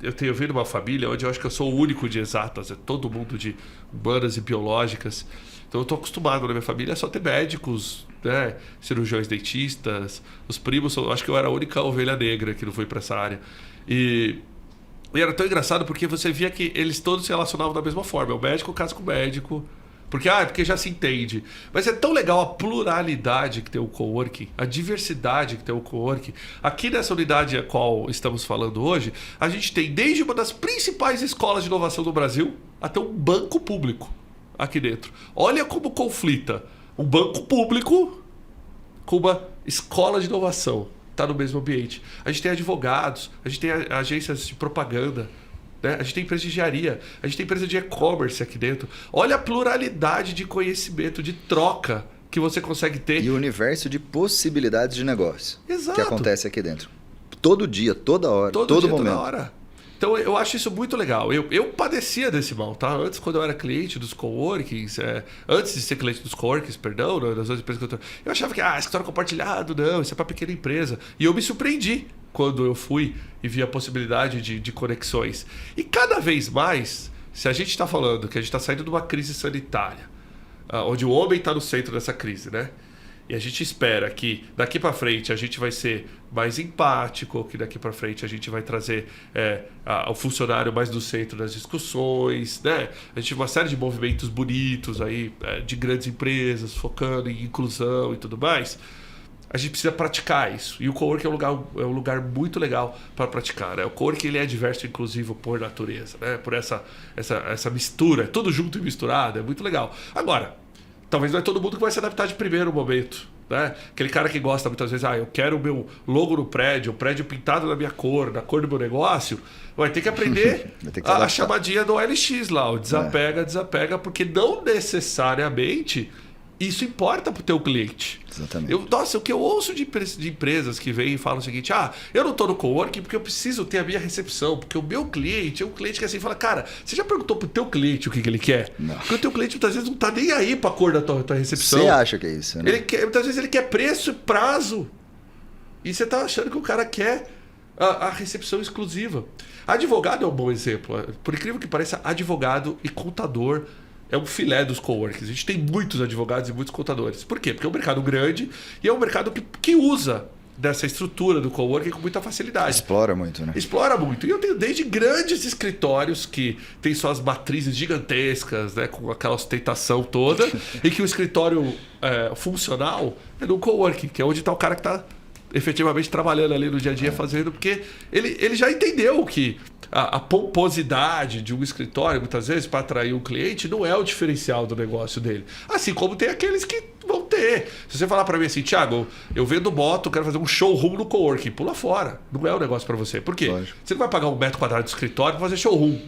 eu tenho vindo uma família onde eu acho que eu sou o único de exatas, é todo mundo de humanas e biológicas. Então eu estou acostumado na minha família a só ter médicos, né, cirurgiões dentistas, os primos, eu acho que eu era a única ovelha negra que não foi para essa área. E era tão engraçado porque você via que eles todos se relacionavam da mesma forma. O médico casa com o médico, Porque já se entende. Mas é tão legal a pluralidade que tem o coworking, a diversidade que tem o coworking. Aqui nessa unidade a qual estamos falando hoje, a gente tem desde uma das principais escolas de inovação do Brasil até um banco público aqui dentro. Olha como conflita um banco público com uma escola de inovação. Está no mesmo ambiente. A gente tem advogados, a gente tem agências de propaganda, né? A gente tem empresa de engenharia, a gente tem empresa de e-commerce aqui dentro. Olha a pluralidade de conhecimento, de troca que você consegue ter. E o universo de possibilidades de negócio. Exato. Que acontece aqui dentro. Todo dia, toda hora, todo dia, momento. Toda hora. Então eu acho isso muito legal. Eu padecia desse mal, tá? Antes, quando eu era cliente dos coworkings, antes de ser cliente dos coworkings, perdão, das outras empresas que eu achava que escritório compartilhado, não, isso é para pequena empresa. E eu me surpreendi quando eu fui e vi a possibilidade de conexões. E cada vez mais, se a gente está falando que a gente está saindo de uma crise sanitária, onde o homem está no centro dessa crise, né? E a gente espera que daqui para frente a gente vai ser mais empático, que daqui para frente a gente vai trazer o funcionário mais no centro das discussões, né? A gente tem uma série de movimentos bonitos aí, de grandes empresas, focando em inclusão e tudo mais. A gente precisa praticar isso. E o coworking é um lugar muito legal para praticar, né? O coworking ele é diverso e inclusivo por natureza, né? Por essa mistura, tudo junto e misturado, é muito legal. Agora, talvez não é todo mundo que vai se adaptar de primeiro momento, né? Aquele cara que gosta muitas vezes, eu quero o meu logo no prédio, o prédio pintado na minha cor, na cor do meu negócio, vai ter que aprender a chamadinha do OLX lá, o desapega, porque não necessariamente isso importa para o teu cliente. Exatamente. O que eu ouço de empresas que vêm e falam o seguinte, eu não estou no coworking porque eu preciso ter a minha recepção, porque o meu cliente é um cliente que assim fala, cara, você já perguntou pro teu cliente o que ele quer? Não. Porque o teu cliente muitas vezes não está nem aí para a cor da tua recepção. Você acha que é isso, né? Muitas vezes ele quer preço e prazo. E você está achando que o cara quer a recepção exclusiva. Advogado é um bom exemplo. Por incrível que pareça, advogado e contador é um filé dos coworkings. A gente tem muitos advogados e muitos contadores. Por quê? Porque é um mercado grande e é um mercado que usa dessa estrutura do coworking com muita facilidade. Explora muito, né? Explora muito. E eu tenho desde grandes escritórios que têm suas matrizes gigantescas, né, com aquela ostentação toda, e que o escritório funcional é no coworking, que é onde está o cara que está efetivamente trabalhando ali no dia a dia fazendo, porque ele já entendeu que a pomposidade de um escritório, muitas vezes, para atrair um cliente, não é o diferencial do negócio dele. Assim como tem aqueles que vão ter. Se você falar para mim assim, Thiago, eu vendo moto, quero fazer um showroom no coworking, pula fora. Não é um negócio para você. Por quê? Lógico. Você não vai pagar 1 metro quadrado de escritório para fazer showroom.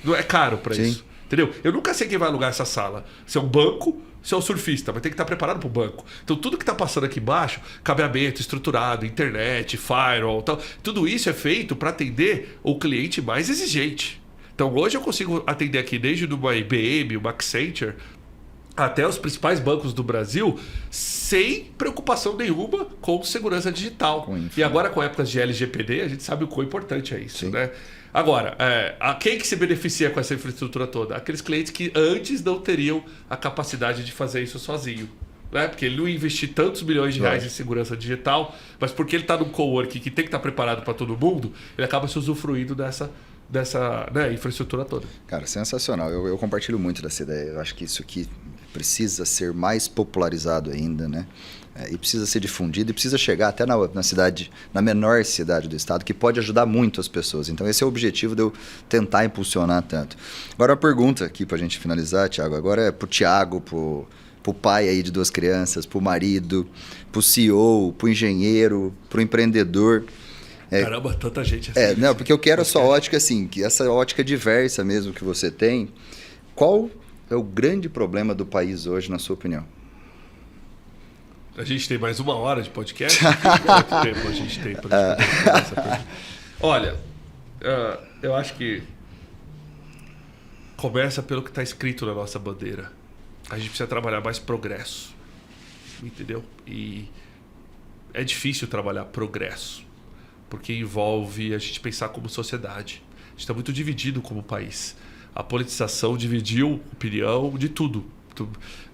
Não é caro para isso. Entendeu? Eu nunca sei quem vai alugar essa sala. Se é um banco, se é um surfista, vai ter que estar preparado para o banco. Então tudo que está passando aqui embaixo, cabeamento estruturado, internet, firewall, tal, tudo isso é feito para atender o cliente mais exigente. Então hoje eu consigo atender aqui desde uma IBM, uma Accenture, até os principais bancos do Brasil, sem preocupação nenhuma com segurança digital. E agora com épocas de LGPD, a gente sabe o quão importante é isso, né? Agora, quem que se beneficia com essa infraestrutura toda? Aqueles clientes que antes não teriam a capacidade de fazer isso sozinho. Né? Porque ele não investir tantos milhões de reais em segurança digital, mas porque ele está num coworking que tem que estar preparado para todo mundo, ele acaba se usufruindo dessa infraestrutura toda. Cara, sensacional. Eu compartilho muito dessa ideia. Eu acho que isso aqui precisa ser mais popularizado ainda, né? E precisa ser difundido e precisa chegar até na cidade, na menor cidade do estado, que pode ajudar muito as pessoas. Então esse é o objetivo de eu tentar impulsionar tanto. Agora a pergunta aqui para a gente finalizar, Thiago, agora é pro Thiago, pro pai aí de 2 crianças, pro marido, pro CEO, pro engenheiro, pro empreendedor. Caramba, tanta gente assim. Não, porque eu quero a sua ótica assim, que essa ótica diversa mesmo que você tem. Qual é o grande problema do país hoje, na sua opinião? A gente tem mais 1 hora de podcast? Quanto tempo a gente tem para essa pergunta? Olha, eu acho que começa pelo que está escrito na nossa bandeira. A gente precisa trabalhar mais progresso, entendeu? E é difícil trabalhar progresso, porque envolve a gente pensar como sociedade. A gente está muito dividido como país. A politização dividiu opinião de tudo.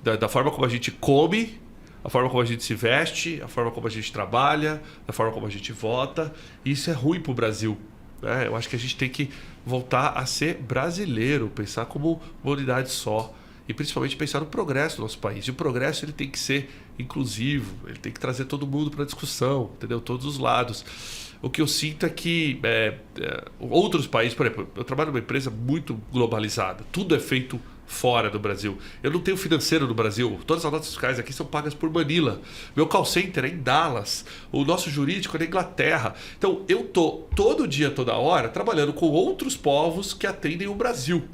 Da forma como a gente come, a forma como a gente se veste, a forma como a gente trabalha, a forma como a gente vota. E isso é ruim para o Brasil, né? Eu acho que a gente tem que voltar a ser brasileiro, pensar como uma unidade só. e principalmente pensar no progresso do nosso país. E o progresso ele tem que ser inclusivo, ele tem que trazer todo mundo para a discussão, entendeu? Todos os lados. O que eu sinto é que outros países, por exemplo, eu trabalho numa empresa muito globalizada, tudo é feito fora do Brasil. Eu não tenho financeiro no Brasil, todas as notas fiscais aqui são pagas por Manila. Meu call center é em Dallas, o nosso jurídico é na Inglaterra. Então eu tô todo dia, toda hora, trabalhando com outros povos que atendem o Brasil.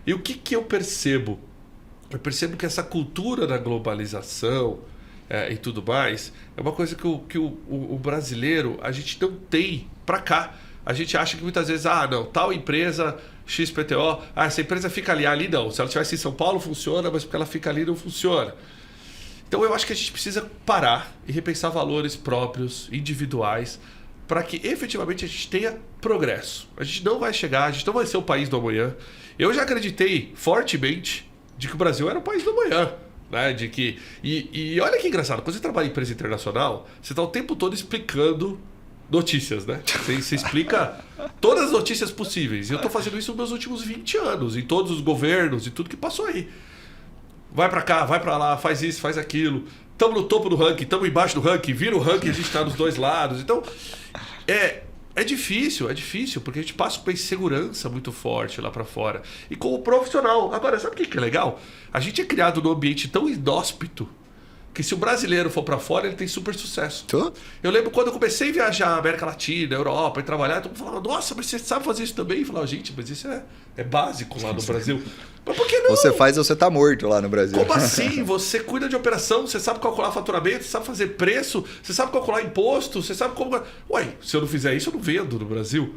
E o que eu percebo? Eu percebo que essa cultura da globalização e tudo mais é uma coisa que o brasileiro, a gente não tem pra cá. A gente acha que muitas vezes, não, tal empresa XPTO, essa empresa fica ali não. Se ela estivesse em São Paulo funciona, mas porque ela fica ali não funciona. Então eu acho que a gente precisa parar e repensar valores próprios, individuais, para que efetivamente a gente tenha progresso. A gente não vai chegar, a gente não vai ser o país do amanhã. Eu já acreditei fortemente de que o Brasil era o país do amanhã. Né? E olha que engraçado, quando você trabalha em empresa internacional, você está o tempo todo explicando notícias, né? Você explica todas as notícias possíveis. E eu estou fazendo isso nos meus últimos 20 anos, em todos os governos e tudo que passou aí. Vai para cá, vai para lá, faz isso, faz aquilo. Estamos no topo do ranking, estamos embaixo do ranking, vira o ranking, a gente está nos dois lados. Então, é difícil, porque a gente passa por uma insegurança muito forte lá para fora. E como profissional, agora, sabe o que é legal? A gente é criado num ambiente tão inóspito que se o brasileiro for para fora, ele tem super sucesso. Eu lembro quando eu comecei a viajar na América Latina, Europa, e trabalhar, todo mundo falava, nossa, mas você sabe fazer isso também? Eu falava, gente, mas isso é básico lá no Brasil. Mas por que não? Você faz ou você tá morto lá no Brasil. Como assim? Você cuida de operação, você sabe calcular faturamento, você sabe fazer preço, você sabe calcular imposto, você sabe como... Ué, se eu não fizer isso, eu não vendo no Brasil.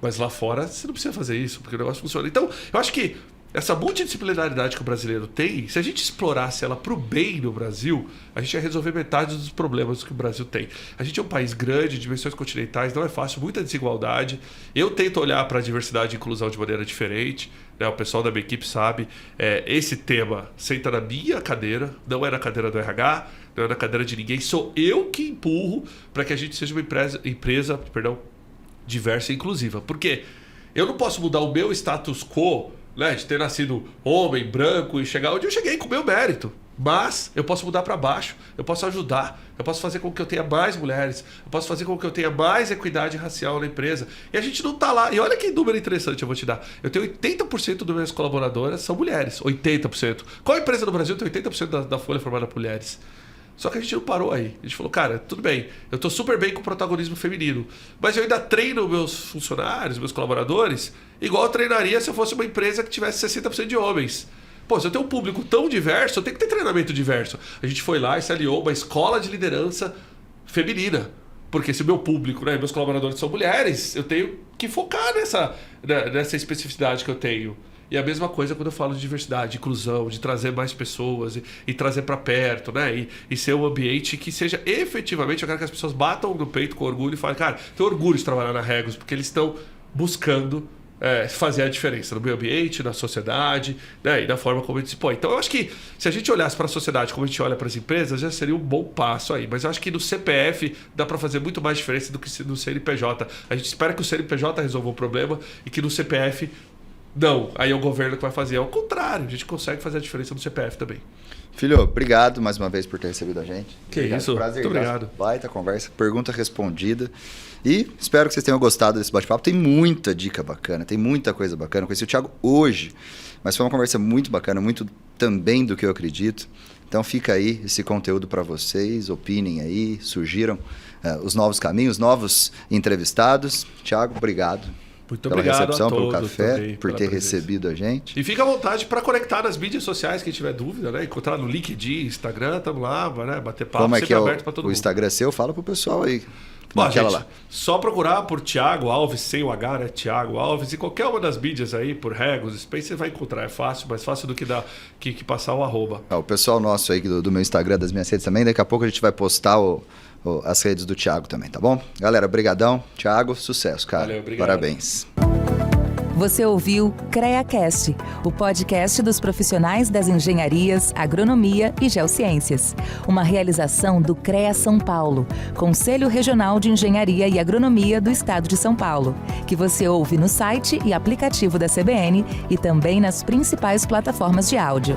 Mas lá fora, você não precisa fazer isso, porque o negócio funciona. Então, eu acho que essa multidisciplinaridade que o brasileiro tem, se a gente explorasse ela para o bem no Brasil, a gente ia resolver metade dos problemas que o Brasil tem. A gente é um país grande, dimensões continentais, não é fácil, muita desigualdade. Eu tento olhar para a diversidade e inclusão de maneira diferente, né? O pessoal da minha equipe sabe. Esse tema senta na minha cadeira, não é na cadeira do RH, não é na cadeira de ninguém, sou eu que empurro para que a gente seja uma empresa diversa e inclusiva. Porque eu não posso mudar o meu status quo, né, de ter nascido homem, branco e chegar onde eu cheguei com o meu mérito. Mas eu posso mudar para baixo, eu posso ajudar, eu posso fazer com que eu tenha mais mulheres, eu posso fazer com que eu tenha mais equidade racial na empresa. E a gente não tá lá. E olha que número interessante eu vou te dar. Eu tenho 80% das minhas colaboradoras são mulheres. 80%. Qual empresa no Brasil tem 80% da folha formada por mulheres? Só que a gente não parou aí. A gente falou, cara, tudo bem, eu tô super bem com o protagonismo feminino, mas eu ainda treino meus funcionários, meus colaboradores, igual eu treinaria se eu fosse uma empresa que tivesse 60% de homens. Pô, se eu tenho um público tão diverso, eu tenho que ter treinamento diverso. A gente foi lá e se aliou uma escola de liderança feminina. Porque se o meu público, né, meus colaboradores são mulheres, eu tenho que focar nessa especificidade que eu tenho. E a mesma coisa quando eu falo de diversidade, de inclusão, de trazer mais pessoas e trazer para perto, né? E ser um ambiente que seja efetivamente, eu quero que as pessoas batam no peito com orgulho e falem, cara, tenho orgulho de trabalhar na Regus, porque eles estão buscando fazer a diferença no meio ambiente, na sociedade, né? E na forma como a gente se põe. Então eu acho que se a gente olhasse para a sociedade como a gente olha para as empresas, já seria um bom passo aí. Mas eu acho que no CPF dá para fazer muito mais diferença do que no CNPJ. A gente espera que o CNPJ resolva o problema e que no CPF... Não, aí é o governo que vai fazer. Ao contrário, a gente consegue fazer a diferença no CPF também. Filho, obrigado mais uma vez por ter recebido a gente. Que obrigado, isso, prazer, muito obrigado. Baita conversa, pergunta respondida. E espero que vocês tenham gostado desse bate-papo. Tem muita dica bacana, tem muita coisa bacana. Eu conheci o Thiago hoje, mas foi uma conversa muito bacana, muito também do que eu acredito. Então fica aí esse conteúdo para vocês, opinem aí, surgiram os novos caminhos, novos entrevistados. Thiago, obrigado. Muito pela obrigado recepção, a todos, pelo café, também, por ter recebido a gente. E fica à vontade para conectar nas mídias sociais, quem tiver dúvida, né? Encontrar no LinkedIn, Instagram, estamos lá, né? Bater papo, como é sempre que é aberto para todo mundo. O Instagram é seu? Fala pro pessoal aí. Bom, gente, lá. só procurar por Thiago Alves, sem o H, né? Thiago Alves, e qualquer uma das mídias aí, por Regus, Space, você vai encontrar. É fácil, mais fácil do que que passar o @. O pessoal nosso aí do meu Instagram, das minhas redes também, daqui a pouco a gente vai postar as redes do Thiago também, tá bom? Galera, brigadão. Thiago, sucesso, cara. Valeu, obrigado. Parabéns. Você ouviu CREAcast, o podcast dos profissionais das engenharias, agronomia e geociências. Uma realização do CREA São Paulo, Conselho Regional de Engenharia e Agronomia do Estado de São Paulo, que você ouve no site e aplicativo da CBN e também nas principais plataformas de áudio.